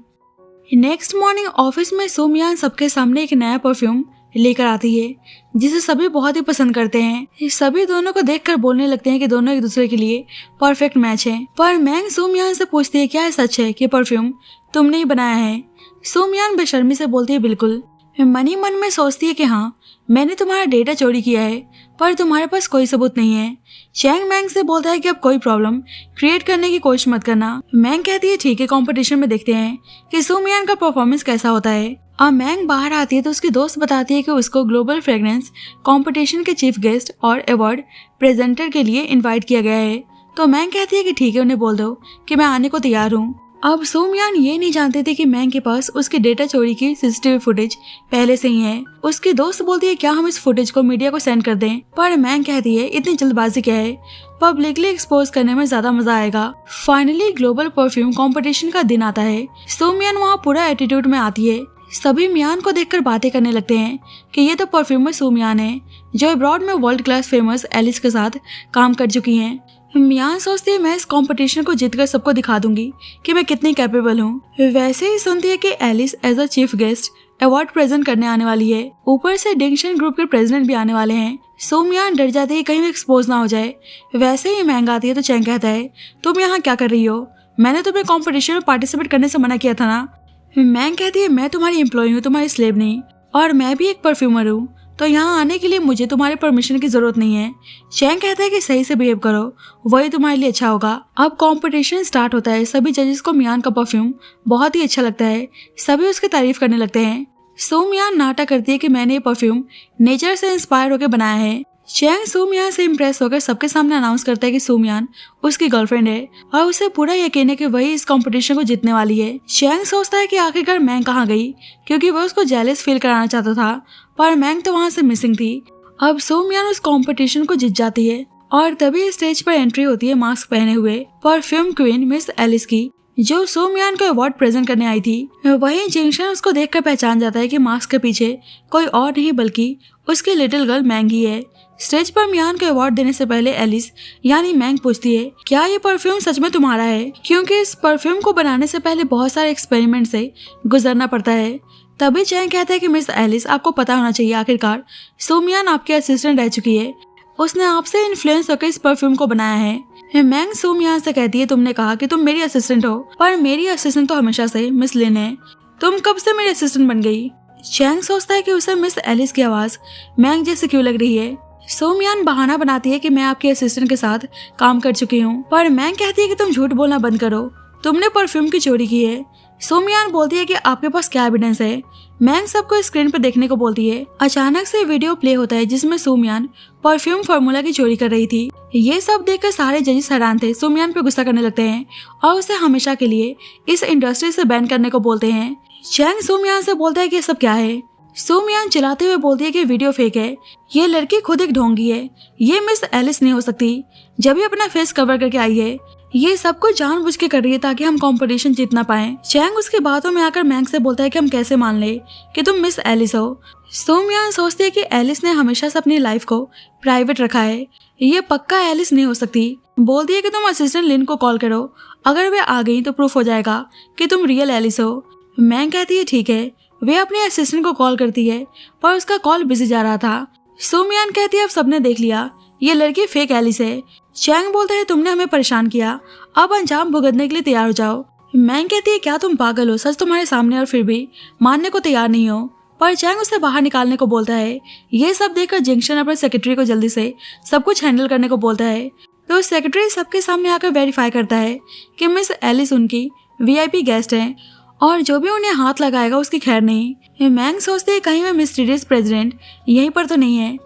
नेक्स्ट मॉर्निंग ऑफिस में सोमियान सबके सामने एक नया परफ्यूम लेकर आती है जिसे सभी बहुत ही पसंद करते हैं। सभी दोनों को देखकर बोलने लगते हैं कि दोनों एक दूसरे के लिए परफेक्ट मैच है। पर मैंग सोमियान से पूछती है, क्या है सच है कि परफ्यूम तुमने ही बनाया है। सोमियान बेशर्मी से बोलती है, बिल्कुल। मनी मन में सोचती है कि हाँ मैंने तुम्हारा डेटा चोरी किया है पर तुम्हारे पास कोई सबूत नहीं है। चैंग मैंग से बोलता है कि अब कोई प्रॉब्लम क्रिएट करने की कोशिश मत करना। मैंग कहती है, ठीक है, कंपटीशन में देखते हैं कि सोमियान का परफॉर्मेंस कैसा होता है। अब मैंग बाहर आती है तो उसकी दोस्त बताती है कि उसको ग्लोबल फ्रेग्रेंस कंपटीशन के चीफ गेस्ट और अवार्ड प्रेजेंटर के लिए इन्वाइट किया गया है। तो मैंग कहती है कि ठीक है, उन्हें बोल दो कि मैं आने को तैयार हूँ। अब सोमियान ये नहीं जानते थे कि मैंग के पास उसके डेटा चोरी की सीसीटीवी फुटेज पहले से ही है। उसकी दोस्त बोलती है, क्या हम इस फुटेज को मीडिया को सेंड कर दें, पर मैंग कहती है, इतनी जल्दबाजी क्या है, पब्लिकली एक्सपोज करने में ज्यादा मजा आएगा। फाइनली ग्लोबल परफ्यूम कंपटीशन का दिन आता है। सोमियान वहाँ पूरा एटीट्यूड में आती है। सभी मियान को देखकर बातें करने लगते हैं कि ये तो परफ्यूमर सोमियान है जो अब्रॉड में वर्ल्ड क्लास फेमस एलिस के साथ काम कर चुकी हैं। मियान सोचती है, मैं इस कंपटीशन को जीतकर सबको दिखा दूंगी कि मैं कितनी कैपेबल हूँ। वैसे ही सुनती है कि Alice as a chief guest award present करने आने वाली है। ऊपर से डिंगशन ग्रुप के प्रेसिडेंट भी आने वाले हैं। सोमियान डर जाती है कहीं एक्सपोज ना हो जाए। वैसे ही महंगा आती है तो चैंग कहता है, तुम यहाँ क्या कर रही हो, मैंने तुम्हें कॉम्पिटिशन में पार्टिसिपेट करने से मना किया था ना। मैंग कहती है, मैं तुम्हारी एम्प्लॉय हूँ, तुम्हारी स्लेव नहीं, और मैं भी एक परफ्यूमर हूँ, तो यहाँ आने के लिए मुझे तुम्हारे परमिशन की जरूरत नहीं है। चैंग कहता है कि सही से बिहेव करो, वही तुम्हारे लिए अच्छा होगा। अब कंपटीशन स्टार्ट होता है। सभी जजेस को मियान का परफ्यूम बहुत ही अच्छा लगता है। सभी उसकी तारीफ करने लगते हैं। सो मियान नाटक करती है कि मैंने ये परफ्यूम नेचर से इंस्पायर होकर बनाया है। चैंग सो मियान से इम्प्रेस होकर सबके सामने अनाउंस करता है कि सो मियान उसकी गर्लफ्रेंड है और उसे पूरा यकीन है कि वही इस कंपटीशन को जीतने वाली है। चैंग सोचता है कि आखिरकार मैंग कहाँ गई, क्योंकि वह उसको जेलस फील कराना चाहता था, पर मैंग तो वहाँ से मिसिंग थी। अब सो मियान उस कंपटीशन को जीत जाती है और तभी स्टेज पर एंट्री होती है मास्क पहने हुए परफ्यूम क्वीन मिस एलिस की, जो सो मियान को अवार्ड प्रेजेंट करने आई थी। वहीं जिंगशन उसको देखकर पहचान जाता है कि मास्क के पीछे कोई और नहीं बल्कि उसकी लिटिल गर्ल मैंग ही है। स्टेज पर मियान को अवार्ड देने से पहले एलिस यानी मैंग पूछती है, क्या ये परफ्यूम सच में तुम्हारा है? क्योंकि इस परफ्यूम को बनाने से पहले बहुत सारे एक्सपेरिमेंट से गुजरना पड़ता है। तभी चैंग कहता है कि मिस एलिस, आपको पता होना चाहिए आखिरकार सो मियान आपकी असिस्टेंट रह चुकी है, उसने आपसे इन्फ्लुएंस होकर इस परफ्यूम को बनाया है। मैंग सो मियान से कहती है, तुमने कहा कि तुम मेरी असिस्टेंट हो, पर मेरी असिस्टेंट तो हमेशा से मिस लिन है, तुम कब से मेरी असिस्टेंट बन गई? चैंग सोचता है कि उसे मिस एलिस की आवाज मैंग जैसे क्यों लग रही है। सो मियान बहाना बनाती है कि मैं आपके असिस्टेंट के साथ काम कर चुकी हूँ, पर मैंग कहती है कि तुम झूठ बोलना बंद करो, तुमने परफ्यूम की चोरी की है। सो मियान बोलती है कि आपके पास क्या एविडेंस है? मैंग सबको स्क्रीन पर देखने को बोलती है। अचानक से वीडियो प्ले होता है जिसमें सो मियान परफ्यूम फार्मूला की चोरी कर रही थी। ये सब देखकर सारे जजेस हैरान थे। सो मियान पे गुस्सा करने लगते हैं और उसे हमेशा के लिए इस इंडस्ट्री से बैन करने को बोलते हैं। चैंग सो मियान से बोलता है कि सब क्या है। सो मियान चिल्लाते हुए बोलती है कि वीडियो फेक है, ये लड़की खुद एक ढोंगी है, ये मिस एलिस नहीं हो सकती, जब ये अपना फेस कवर करके आई है, ये सब कुछ जानबूझ के कर रही है ताकि हम कंपटीशन जीत ना पाए। चैंग उसकी बातों में आकर मैंग से बोलता है कि हम कैसे मान ले कि तुम मिस एलिस हो। सो मियान सोचती है कि एलिस ने हमेशा से अपनी लाइफ को प्राइवेट रखा है, ये पक्का एलिस नहीं हो सकती। बोलती है कि तुम असिस्टेंट लिन को कॉल करो, अगर वे आ गई तो प्रूफ हो जाएगा कि तुम रियल एलिस हो। मैंग कहती है ठीक है। वे अपने असिस्टेंट को कॉल करती है पर उसका कॉल बिजी जा रहा था। सो मियान कहती है अब सबने देख लिया, ये लड़की फेक एलिस है। चैंग बोलता है तुमने हमें परेशान किया, अब अंजाम भुगतने के लिए तैयार हो जाओ। मैंग कहती है क्या तुम पागल हो, सच तुम्हारे सामने और फिर भी मानने को तैयार नहीं हो। पर चैंग उसे बाहर निकालने को बोलता है। ये सब देखकर जिंगशन अपने सेक्रेटरी को जल्दी से सब कुछ हैंडल करने को बोलता है, तो सेक्रेटरी सबके सामने आकर वेरीफाई करता है कि मिस एलिस उनकी VIP गेस्ट है और जो भी उन्हें हाथ लगाएगा उसकी खैर नहीं। मैंग सोचती है कहीं वह मिस्टीरियस प्रेसिडेंट यहीं पर तो नहीं है,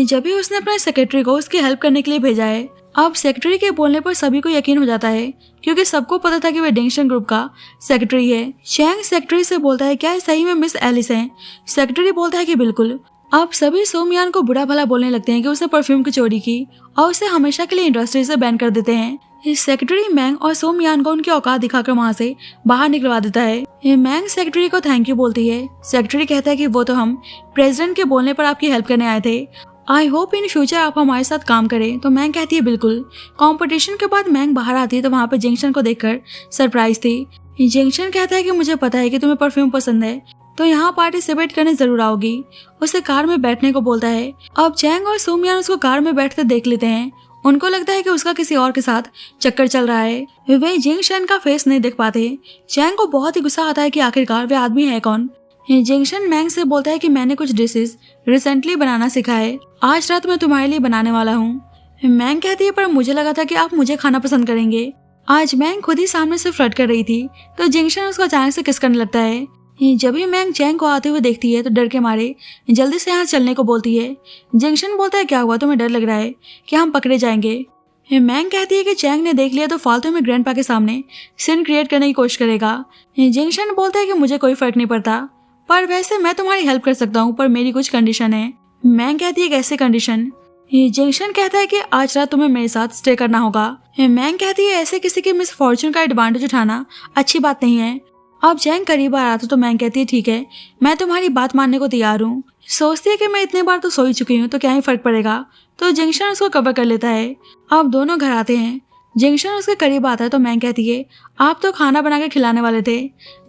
जब भी उसने अपने सेक्रेटरी को उसकी हेल्प करने के लिए भेजा है। अब सेक्रेटरी के बोलने पर सभी को यकीन हो जाता है क्योंकि सबको पता था कि वह जिंगशन ग्रुप का सेक्रेटरी है। चैंग सेक्रेटरी से बोलता है क्या सही में मिस एलिस है? सेक्रेटरी बोलता है कि बिल्कुल। अब सभी सो मियान को बुरा भला बोलने लगते हैं कि उसने परफ्यूम की चोरी की और उसे हमेशा के लिए इंडस्ट्री से बैन कर देते हैं। सेक्रेटरी मैंग और सो मियान को उनकी औकात दिखाकर वहाँ से बाहर निकलवा देता है। मैंग सेक्रेटरी को थैंक यू बोलती है। सेक्रेटरी कहता है कि वो तो हम प्रेसिडेंट के बोलने पर आपकी हेल्प करने आए थे, आई होप इन फ्यूचर आप हमारे साथ काम करें। तो मैंग कहती है बिल्कुल। कंपटीशन के बाद मैंग बाहर आती है तो वहाँ पे जिंगशन को देखकर सरप्राइज थी। जिंगशन कहता है कि मुझे पता है कि तुम्हें परफ्यूम पसंद है, तो यहाँ पार्टिसिपेट करने जरूर आओगी। उसे कार में बैठने को बोलता है। अब चैंग और सो मियान उसको कार में बैठते देख लेते हैं। उनको लगता है कि उसका किसी और के साथ चक्कर चल रहा है। वे जिंगशन का फेस नहीं देख पाते। चैंग को बहुत ही गुस्सा आता है कि आखिरकार वे आदमी है कौन। जिंगशन मैंग से बोलता है कि मैंने कुछ डिशेस रिसेंटली बनाना सीखा है, आज रात मैं तुम्हारे लिए बनाने वाला हूँ। मैंग कहती है पर मुझे लगा था कि आप मुझे खाना पसंद करेंगे। आज मैंग खुद ही सामने से फ्लर्ट कर रही थी तो जिंगशन उसको अचानक से किस करने लगता है। जब भी मैंग चैंग को आते हुए देखती है तो डर के मारे जल्दी से यहाँ चलने को बोलती है। जिंगशन बोलता है क्या हुआ, तुम्हें डर लग रहा है कि हम पकड़े जाएंगे? मैंग कहती है कि चैंग ने देख लिया तो फालतू में ग्रैंडपा के सामने सीन क्रिएट करने की कोशिश करेगा। जिंगशन बोलता है कि मुझे कोई फर्क नहीं पड़ता, पर वैसे मैं तुम्हारी हेल्प कर सकता हूँ, पर मेरी कुछ कंडीशन है। मैंग कहती है कैसे कंडीशन? जिंगशन कहता है कि आज रात तुम्हें मेरे साथ स्टे करना होगा। मैंग कहती है ऐसे किसी के मिस फॉर्चून का एडवांटेज उठाना अच्छी बात नहीं है। अब चैंग करीब आ रहा था तो मैंग कहती है ठीक है, मैं तुम्हारी बात मानने को तैयार हूँ। सोचती है कि मैं इतने बार तो सो ही चुकी हूँ तो क्या ही फर्क पड़ेगा, तो जिंगशन उसको कवर कर लेता है। अब दोनों घर आते हैं। जिंगशन उसके करीब आता है तो मैंग कहती है आप तो खाना बना के खिलाने वाले थे।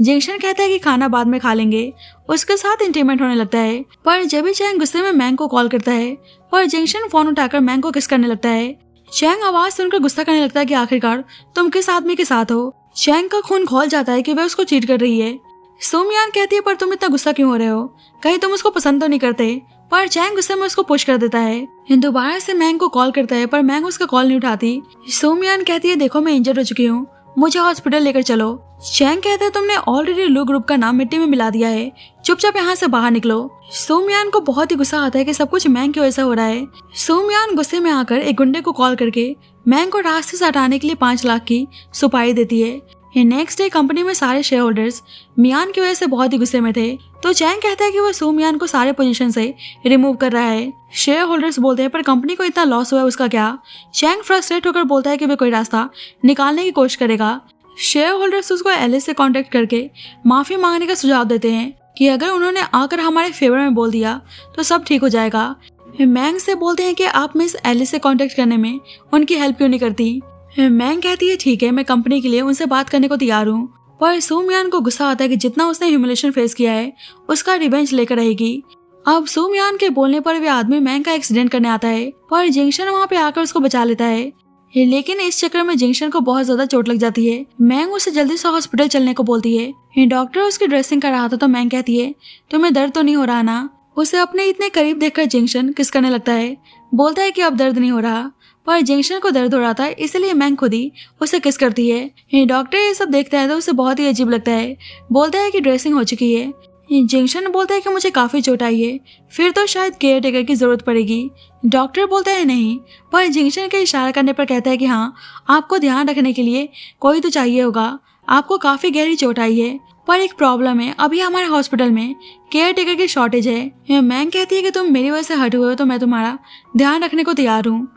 जिंगशन कहता है कि खाना बाद में खा लेंगे। उसके साथ इंटीमेट होने लगता है, पर जब भी चैंग गुस्से में मैंग को कॉल करता है पर जिंगशन फोन उठाकर मैंग को किस करने लगता है। चैंग आवाज सुनकर गुस्सा करने लगता है कि आखिरकार तुम किस आदमी के साथ हो। चैंग का खून खौल जाता है कि वह उसको चीट कर रही है। सो मियान कहती है पर तुम इतना गुस्सा क्यों हो रहे हो, कहीं तुम उसको पसंद तो नहीं करते? पर चैंग गुस्से में उसको पुश कर देता है। दोबारा से मैंग को कॉल करता है पर मैंग उसका कॉल नहीं उठाती। सोमियान कहती है देखो मैं इंजर्ड हो चुकी हूँ, मुझे हॉस्पिटल लेकर चलो। चैंग कहता है तुमने ऑलरेडी लू ग्रुप का नाम मिट्टी में मिला दिया है, चुपचाप यहाँ से बाहर निकलो। सोमियान को बहुत ही गुस्सा आता है कि सब कुछ मैंग की वजह से हो रहा है। सोमियान गुस्से में आकर एक गुंडे को कॉल करके मैंग को रास्ते से हटाने के लिए 5 लाख की सुपारी देती है। नेक्स्ट डे कंपनी में सारे शेयर होल्डर्स मियान की वजह से बहुत ही गुस्से में थे, तो चैंग कहता है कि वो सोमियान को सारे पोजीशन से रिमूव कर रहा है। शेयर होल्डर्स बोलते हैं पर कंपनी को इतना लॉस हुआ है उसका क्या। चैंग फ्रस्ट्रेट होकर बोलता है कि वे कोई रास्ता निकालने की कोशिश करेगा। शेयर होल्डर्स उसको एलिस से कांटेक्ट करके माफी मांगने का सुझाव देते हैं कि अगर उन्होंने आकर हमारे फेवर में बोल दिया तो सब ठीक हो जाएगा। मैंग से बोलते हैं कि आप मिस एलिस से कांटेक्ट करने में उनकी हेल्प क्यों नहीं करती। मैंग कहती है ठीक है, मैं कंपनी के लिए उनसे बात करने को तैयार हूँ। पर सोमियान को गुस्सा आता है कि जितना उसने ह्यूमिलेशन फेस किया है उसका रिवेंज लेकर रहेगी। अब सोमियान के बोलने पर वे आदमी मैंग का एक्सीडेंट करने आता है पर जिंक्शन वहाँ पे आकर उसको बचा लेता है, लेकिन इस चक्कर में जिंक्शन को बहुत ज्यादा चोट लग जाती है। मैंग उसे जल्दी से हॉस्पिटल चलने को बोलती है। डॉक्टर उसकी ड्रेसिंग कर रहा था तो मैंग कहती है तुम्हें दर्द तो नहीं हो रहा ना। उसे अपने इतने करीब देखकर जिंक्शन किस करने लगता है, बोलता है कि अब दर्द नहीं हो रहा, पर जिंक्शन को दर्द हो रहा था इसलिए मैंग खुद ही उसे किस करती है। डॉक्टर ये सब देखता है तो उसे बहुत ही अजीब लगता है, बोलता है कि ड्रेसिंग हो चुकी है। जिंक्शन बोलता है कि मुझे काफी चोट आई है, फिर तो शायद केयर टेकर की जरूरत पड़ेगी। डॉक्टर बोलता है नहीं, पर जिंक्शन के इशारा करने पर कहता है कि हाँ आपको ध्यान रखने के लिए कोई तो चाहिए होगा, आपको काफी गहरी चोट आई है, पर एक प्रॉब्लम है, अभी हमारे हॉस्पिटल में केयर टेकर की शॉर्टेज है। मैंग कहती है कि तुम मेरी वजह से हट हुए हो तो मैं तुम्हारा ध्यान रखने को तैयार हूँ।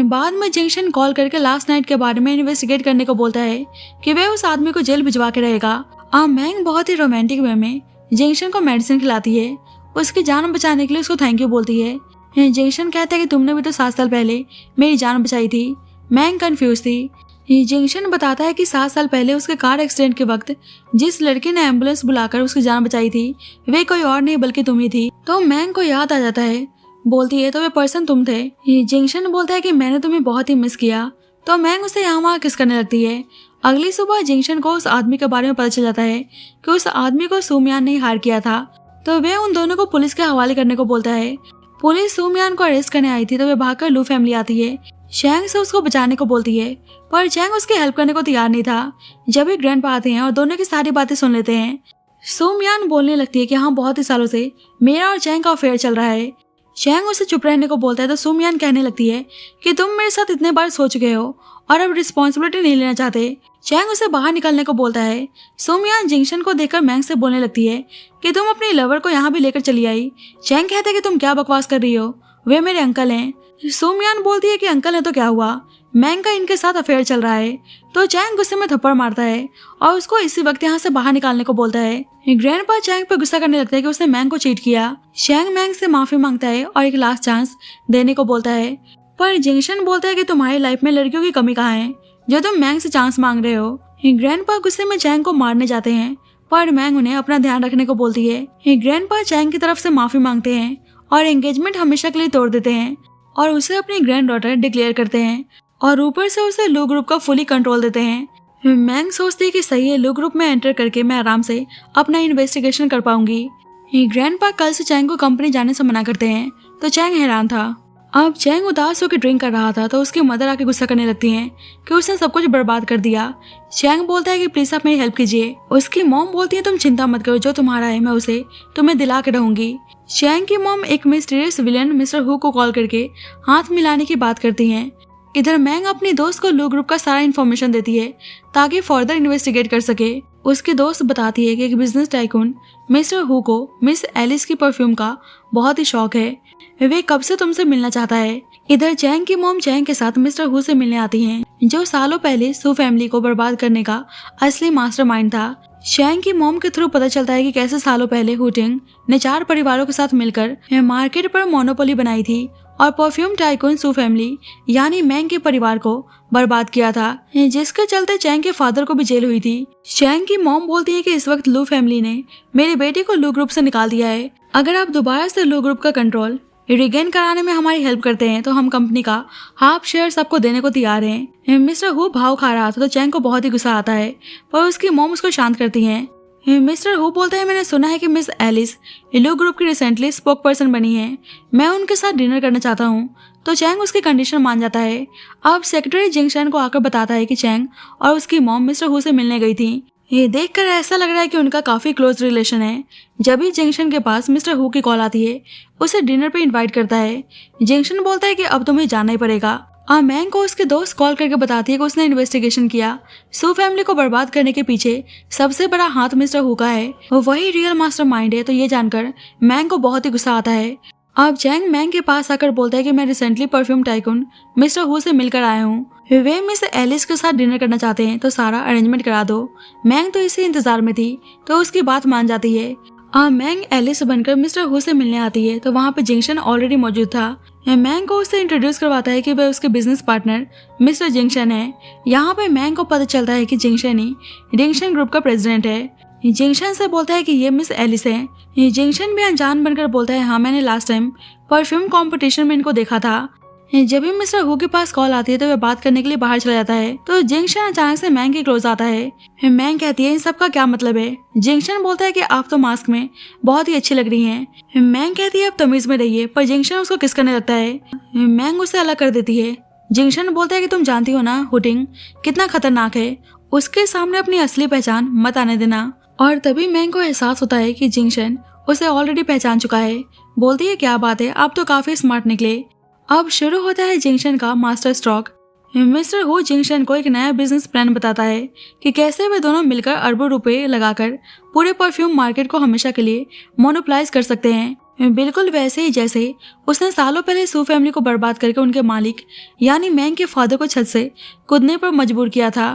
बाद में जिंक्शन कॉल करके लास्ट नाइट के बारे में इन्वेस्टिगेट करने को बोलता है कि वह उस आदमी को जेल भिजवा के रहेगा। अब मैंग बहुत ही रोमांटिक वे में जिंक्शन को मेडिसिन खिलाती है, उसकी जान बचाने के लिए उसको थैंक यू बोलती है। जिंक्शन कहता है कि तुमने भी तो 7 साल पहले मेरी जान बचाई थी। मैंग कंफ्यूज थी। जिंक्शन बताता है कि 7 साल पहले उसके कार एक्सीडेंट के वक्त जिस लड़की ने एम्बुलेंस बुलाकर उसकी जान बचाई थी वे कोई और नहीं बल्कि तुम ही थी। तो मैंग को याद आ जाता है, बोलती है तो वे पर्सन तुम थे। जिंक्शन बोलता है कि मैंने तुम्हें बहुत ही मिस किया, तो मैंग उसे यहाँ वहाँ किस करने लगती है। अगली सुबह जिंक्शन को उस आदमी के बारे में पता चल जाता है कि उस आदमी को सोमियान ने हायर किया था, तो वे उन दोनों को पुलिस के हवाले करने को बोलता है। पुलिस सोमियान को अरेस्ट करने आई थी तो वे भागकर लू फैमिली आती है। चैंग से उसको बचाने को बोलती है पर चैंग उसकी हेल्प करने को तैयार नहीं था। जब वे ग्रैंडपा आते हैं और दोनों की सारी बातें सुन लेते हैं, सोमियान बोलने लगती है कि हाँ बहुत ही सालों से मेरा और चैंग का अफेयर चल रहा है। चैंग उसे चुप रहने को बोलता है तो सोमियान कहने लगती है कि तुम मेरे साथ इतने बार सो चुके हो और अब रिस्पॉन्सिबिलिटी नहीं लेना चाहते। चैंग उसे बाहर निकलने को बोलता है। सोमियान जिंक्शन को देखकर मैंग से बोलने लगती है कि तुम अपने लवर को यहाँ भी लेकर चली आई। चैंग कहते हैं कि तुम क्या बकवास कर रही हो, वे मेरे अंकल हैं। सोमियान बोलती है कि अंकल है तो क्या हुआ, मैंग का इनके साथ अफेयर चल रहा है। तो चैंग गुस्से में थप्पड़ मारता है और उसको इसी वक्त यहाँ से बाहर निकालने को बोलता है। ग्रैंडपा चैंग पे गुस्सा करने लगता है कि उसने मैंग को चीट किया। चैंग मैंग से माफी मांगता है और एक लास्ट चांस देने को बोलता है, पर जिंक्शन बोलता है कि तुम्हारी लाइफ में लड़कियों की कमी कहाँ है जो तुम मैंग से चांस मांग रहे हो। ग्रैंडपा गुस्से में चैंग को मारने जाते हैं पर मैंग उन्हें अपना ध्यान रखने को बोलती है। ग्रैंडपा चैंग की तरफ से माफी मांगते हैं और एंगेजमेंट हमेशा के लिए तोड़ देते हैं और उसे अपनी ग्रैंड डॉटर डिक्लेयर करते हैं और ऊपर से उसे लू ग्रुप का फुली कंट्रोल देते हैं। मैंग सोचती है कि सही है, लू ग्रुप में एंटर करके मैं आराम से अपना इन्वेस्टिगेशन कर पाऊंगी। ग्रैंडपा कल से चैंग को कंपनी जाने से मना करते हैं तो चैंग हैरान था। अब चैंग उदास होकर ड्रिंक कर रहा था तो उसकी मदर आके गुस्सा करने लगती हैं कि उसने सब कुछ बर्बाद कर दिया। चैंग बोलता है कि प्लीज आप मेरी हेल्प कीजिए। उसकी मॉम बोलती है तुम चिंता मत करो, जो तुम्हारा है मैं उसे तुम्हें दिला के रहूंगी। चैंग की मॉम एक मिस्टीरियस विलेन मिस्टर हु को कॉल करके हाथ मिलाने की बात करती हैं। इधर मैंग अपनी दोस्त को लू ग्रुप का सारा इन्फॉर्मेशन देती है ताकि फर्दर इन्वेस्टिगेट कर सके। उसकी दोस्त बताती है कि एक बिजनेस टाइकून मिस्टर हु को मिस एलिस की परफ्यूम का बहुत ही शौक है, वे कब से तुमसे मिलना चाहता है। इधर चैंग की मॉम चैंग के साथ मिस्टर हु से मिलने आती हैं, जो सालों पहले सू फैमिली को बर्बाद करने का असली मास्टरमाइंड था। चैंग की मॉम के थ्रू पता चलता है कि कैसे सालों पहले हुटिंग ने 4 परिवारों के साथ मिलकर मार्केट पर मोनोपोली बनाई थी और परफ्यूम टाइकून सू फैमिली यानी मैंग के परिवार को बर्बाद किया था, जिसके चलते चैंग के फादर को भी जेल हुई थी। चैंग की मॉम बोलती है कि इस वक्त लू फैमिली ने मेरी बेटी को लू ग्रुप से निकाल दिया है। अगर आप दोबारा से लू ग्रुप का कंट्रोल रिगेन कराने में हमारी हेल्प करते हैं तो हम कंपनी का हाफ शेयर सबको देने को तैयार हैं। मिस्टर हु भाव खा रहा था तो चैंग को बहुत ही गुस्सा आता है पर उसकी मॉम उसको शांत करती हैं। मिस्टर हु बोलता है, मैंने सुना है कि मिस एलिस लू ग्रुप की रिसेंटली स्पोक पर्सन बनी है, मैं उनके साथ डिनर करना चाहता हूँ। तो चैंग उसकी कंडीशन मान जाता है। अब सेक्रेटरी जिंगशन को आकर बताता है कि चैंग और उसकी मॉम मिस्टर हु से मिलने गई थी। ये देखकर ऐसा लग रहा है कि उनका काफी क्लोज रिलेशन है। जब भी जिंगशन के पास मिस्टर हु की कॉल आती है, उसे डिनर पे इनवाइट करता है। जिंगशन बोलता है कि अब तुम्हें जाना ही पड़ेगा। मैंग को उसके दोस्त कॉल करके बताती है कि उसने इन्वेस्टिगेशन किया, सू फैमिली को बर्बाद करने के पीछे सबसे बड़ा हाथ मिस्टर हु का है, वो वही रियल मास्टरमाइंड है। तो ये जानकर मैंग को बहुत ही गुस्सा आता है। अब चैंग मैंग के पास आकर बोलता है कि मैं recently perfume tycoon mister who से मिलकर आया हूँ, वे मिस एलिस के साथ डिनर करना चाहते हैं, तो सारा अरेंजमेंट करा दो। मैंग तो इसी इंतजार में थी, तो उसकी बात मान जाती है। मैंग एलिस बनकर मिस्टर हु से मिलने आती है, तो वहाँ पे जिंगशन ऑलरेडी मौजूद था। मैंग को उससे इंट्रोड्यूस करवाता है कि वह उसके बिजनेस पार्टनर मिस्टर जिंगशन है। यहाँ पे मैंग को पता चलता है कि जिंगशन ही जिंगशन ग्रुप का प्रेसिडेंट है। जिंगशन से बोलता है कि ये मिस एलिस है। जिंगशन भी अनजान बनकर बोलता है, हाँ मैंने लास्ट टाइम परफ्यूम कंपटीशन में इनको देखा था। जब भी मिस्टर हु के पास कॉल आती है तो वह बात करने के लिए बाहर चला जाता है, तो जिंगशन अचानक से मैंग के क्लोज आता है। मैंग कहती है, इन सब का क्या मतलब है? जिंगशन बोलता है कि आप तो मास्क में बहुत ही अच्छी लग रही हैं। मैंग कहती है, अब तमीज में रहिए, पर जिंगशन उसको किस करने लगता है। मैंग उसे अलग कर देती है। जिंगशन बोलता है कि तुम जानती हो ना हुटिंग कितना खतरनाक है, उसके सामने अपनी असली पहचान मत आने देना। और तभी मैंग को एहसास होता है कि जिंगशन उसे ऑलरेडी पहचान चुका है। बोलती है, क्या बात है, आप तो काफी स्मार्ट निकले। अब शुरू होता है जिंगशन का मास्टर स्ट्रोक। मिस्टर हु जिंगशन को एक नया बिजनेस प्लान बताता है कि कैसे वे दोनों मिलकर अरबों रुपए लगाकर पूरे परफ्यूम मार्केट को हमेशा के लिए मोनोपलाइज कर सकते हैं, बिल्कुल वैसे ही जैसे उसने सालों पहले सू फैमिली को बर्बाद करके उनके मालिक यानी मैंग के फादर को छत से कूदने पर मजबूर किया था।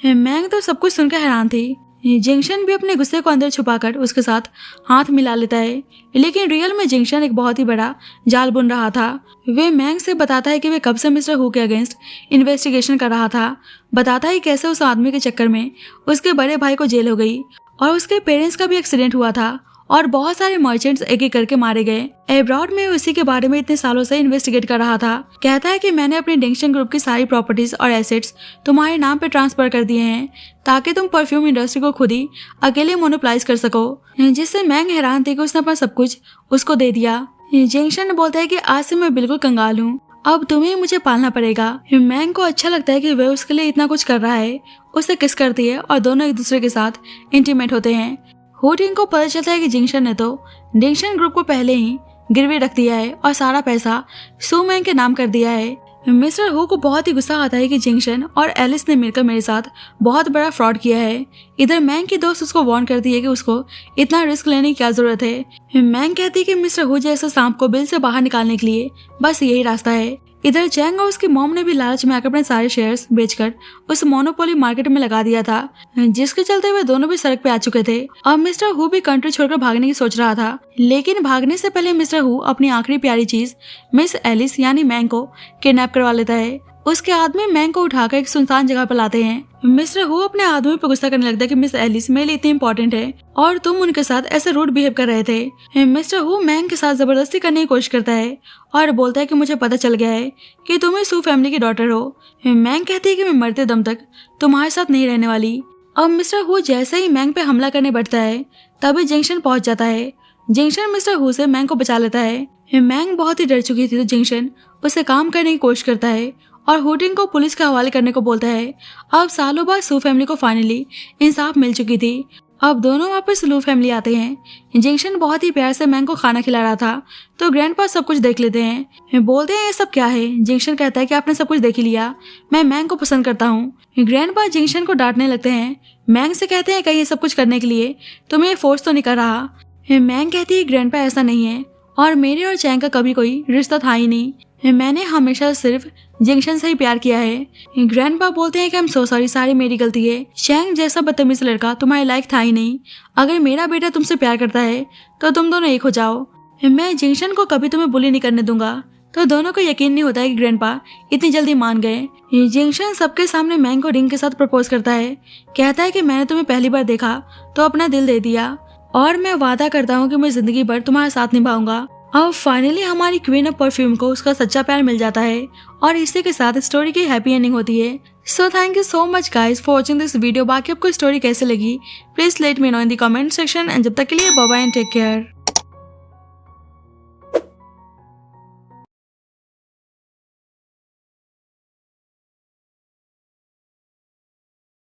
मैंग तो सब कुछ सुनकर हैरान थी। जिंगशन भी अपने गुस्से को अंदर छुपाकर उसके साथ हाथ मिला लेता है, लेकिन रियल में जिंगशन एक बहुत ही बड़ा जाल बुन रहा था। वे मैंग से बताता है कि वे कब से मिस्टर हु के अगेंस्ट इन्वेस्टिगेशन कर रहा था। बताता है कैसे उस आदमी के चक्कर में उसके बड़े भाई को जेल हो गई और उसके पेरेंट्स का भी एक्सीडेंट हुआ था और बहुत सारे मर्चेंट्स एक एक करके मारे गए। एब्रॉड में उसी के बारे में इतने सालों से इन्वेस्टिगेट कर रहा था। कहता है कि मैंने अपनी जिंगशन ग्रुप की सारी प्रॉपर्टीज और एसेट्स तुम्हारे नाम पे ट्रांसफर कर दिए हैं, ताकि तुम परफ्यूम इंडस्ट्री को खुद ही अकेले मोनोपलाइज कर सको। जिससे मैंग हैरान थी कि उसने अपना सब कुछ उसको दे दिया। जिंगशन बोलता है कि आज से मैं बिल्कुल कंगाल हूँ, अब तुम्हें मुझे पालना पड़ेगा। मैंग को अच्छा लगता है कि वह उसके लिए इतना कुछ कर रहा है। उसे किस करती है और दोनों एक दूसरे के साथ इंटीमेट होते हैं। हुटिंग को पता चलता है कि जिंगशन ने तो जिंगशन ग्रुप को पहले ही गिरवी रख दिया है और सारा पैसा सू मैंग के नाम कर दिया है। मिस्टर हु को बहुत ही गुस्सा आता है कि जिंगशन और एलिस ने मिलकर मेरे साथ बहुत बड़ा फ्रॉड किया है। इधर मैंग की दोस्त उसको वार्न करती है कि उसको इतना रिस्क लेने की क्या जरूरत है। मैंग कहती है कि मिस्टर हु जैसे सांप को बिल से बाहर निकालने के लिए बस यही रास्ता है। इधर चैंग और उसकी मॉम ने भी लालच में आकर अपने सारे शेयर्स बेचकर उस मोनोपोली मार्केट में लगा दिया था, जिसके चलते वे दोनों भी सड़क पे आ चुके थे। अब मिस्टर हु भी कंट्री छोड़कर भागने की सोच रहा था, लेकिन भागने से पहले मिस्टर हु अपनी आखिरी प्यारी चीज मिस एलिस यानी मैंग को किडनैप करवा लेता है। उसके आदमी मैंग को उठाकर एक सुनसान जगह पर लाते हैं। मिस्टर हु अपने आदमी पर गुस्सा करने लगता है कि मिस एलिस मेरे लिए इतनी इंपॉर्टेंट है और तुम उनके साथ ऐसे रूड बिहेव कर रहे थे। मिस्टर हु मैंग के साथ जबरदस्ती करने की कोशिश करता है और बोलता है कि मुझे पता चल गया है कि तुम सू फैमिली की डॉटर हो। मैंग कहती है कि मैं मरते दम तक तुम्हारे साथ नहीं रहने वाली। अब मिस्टर हु जैसे ही मैंग पे हमला करने बढ़ता है, तभी जिंगशन पहुंच जाता है। जिंगशन मिस्टर हु से मैंग को बचा लेता है। मैंग बहुत ही डर चुकी थी, तो जिंगशन उसे काम करने की कोशिश करता है और हुटिंग को पुलिस के हवाले करने को बोलता है। अब सालों बाद सू फैमिली को फाइनली इंसाफ मिल चुकी थी। अब दोनों वापस लू फैमिली आते हैं। जिंगशन बहुत ही प्यार से मैंग को खाना खिला रहा था, तो ग्रैंडपा सब कुछ देख लेते हैं। बोलते हैं ये सब क्या है। जिंगशन कहता है कि आपने सब कुछ देख ही लिया, मैं मैंग को पसंद करता हूँ। ग्रैंडपा जिंगशन को डांटने लगते हैं। मैंग से कहते हैं कहीं ये सब कुछ करने के लिए तुम्हें फोर्स तो नहीं कर रहा। मैंग कहती है ग्रैंडपा ऐसा नहीं है और मेरे और चैंग का कभी कोई रिश्ता था ही नहीं, मैंने हमेशा सिर्फ जिंगशन से ही प्यार किया है। ग्रैंडपा बोलते हैं कि आई एम सो सॉरी, सारी मेरी गलती है। चैंग जैसा बदतमीज लड़का तुम्हारे लायक था ही नहीं। अगर मेरा बेटा तुमसे प्यार करता है तो तुम दोनों एक हो जाओ। मैं जिंगशन को कभी तुम्हें बुली नहीं करने दूंगा। तो दोनों को यकीन नहीं होता है कि ग्रैंडपा इतनी जल्दी मान गए। जिंगशन सबके सामने मैंग को रिंग के साथ प्रपोज करता है। कहता है कि मैंने तुम्हें पहली बार देखा तो अपना दिल दे दिया और मैं वादा करता हूँ कि मैं जिंदगी भर तुम्हारा साथ निभाऊंगा। अब फाइनली हमारी क्वीन ऑफ परफ्यूम को उसका सच्चा प्यार मिल जाता है और इसी के साथ स्टोरी की हैप्पी एंडिंग होती है। So thank you so much guys for watching this video. बाकी आपको स्टोरी कैसे लगी please let me know in the comment section and जब तक के लिए bye bye and take care.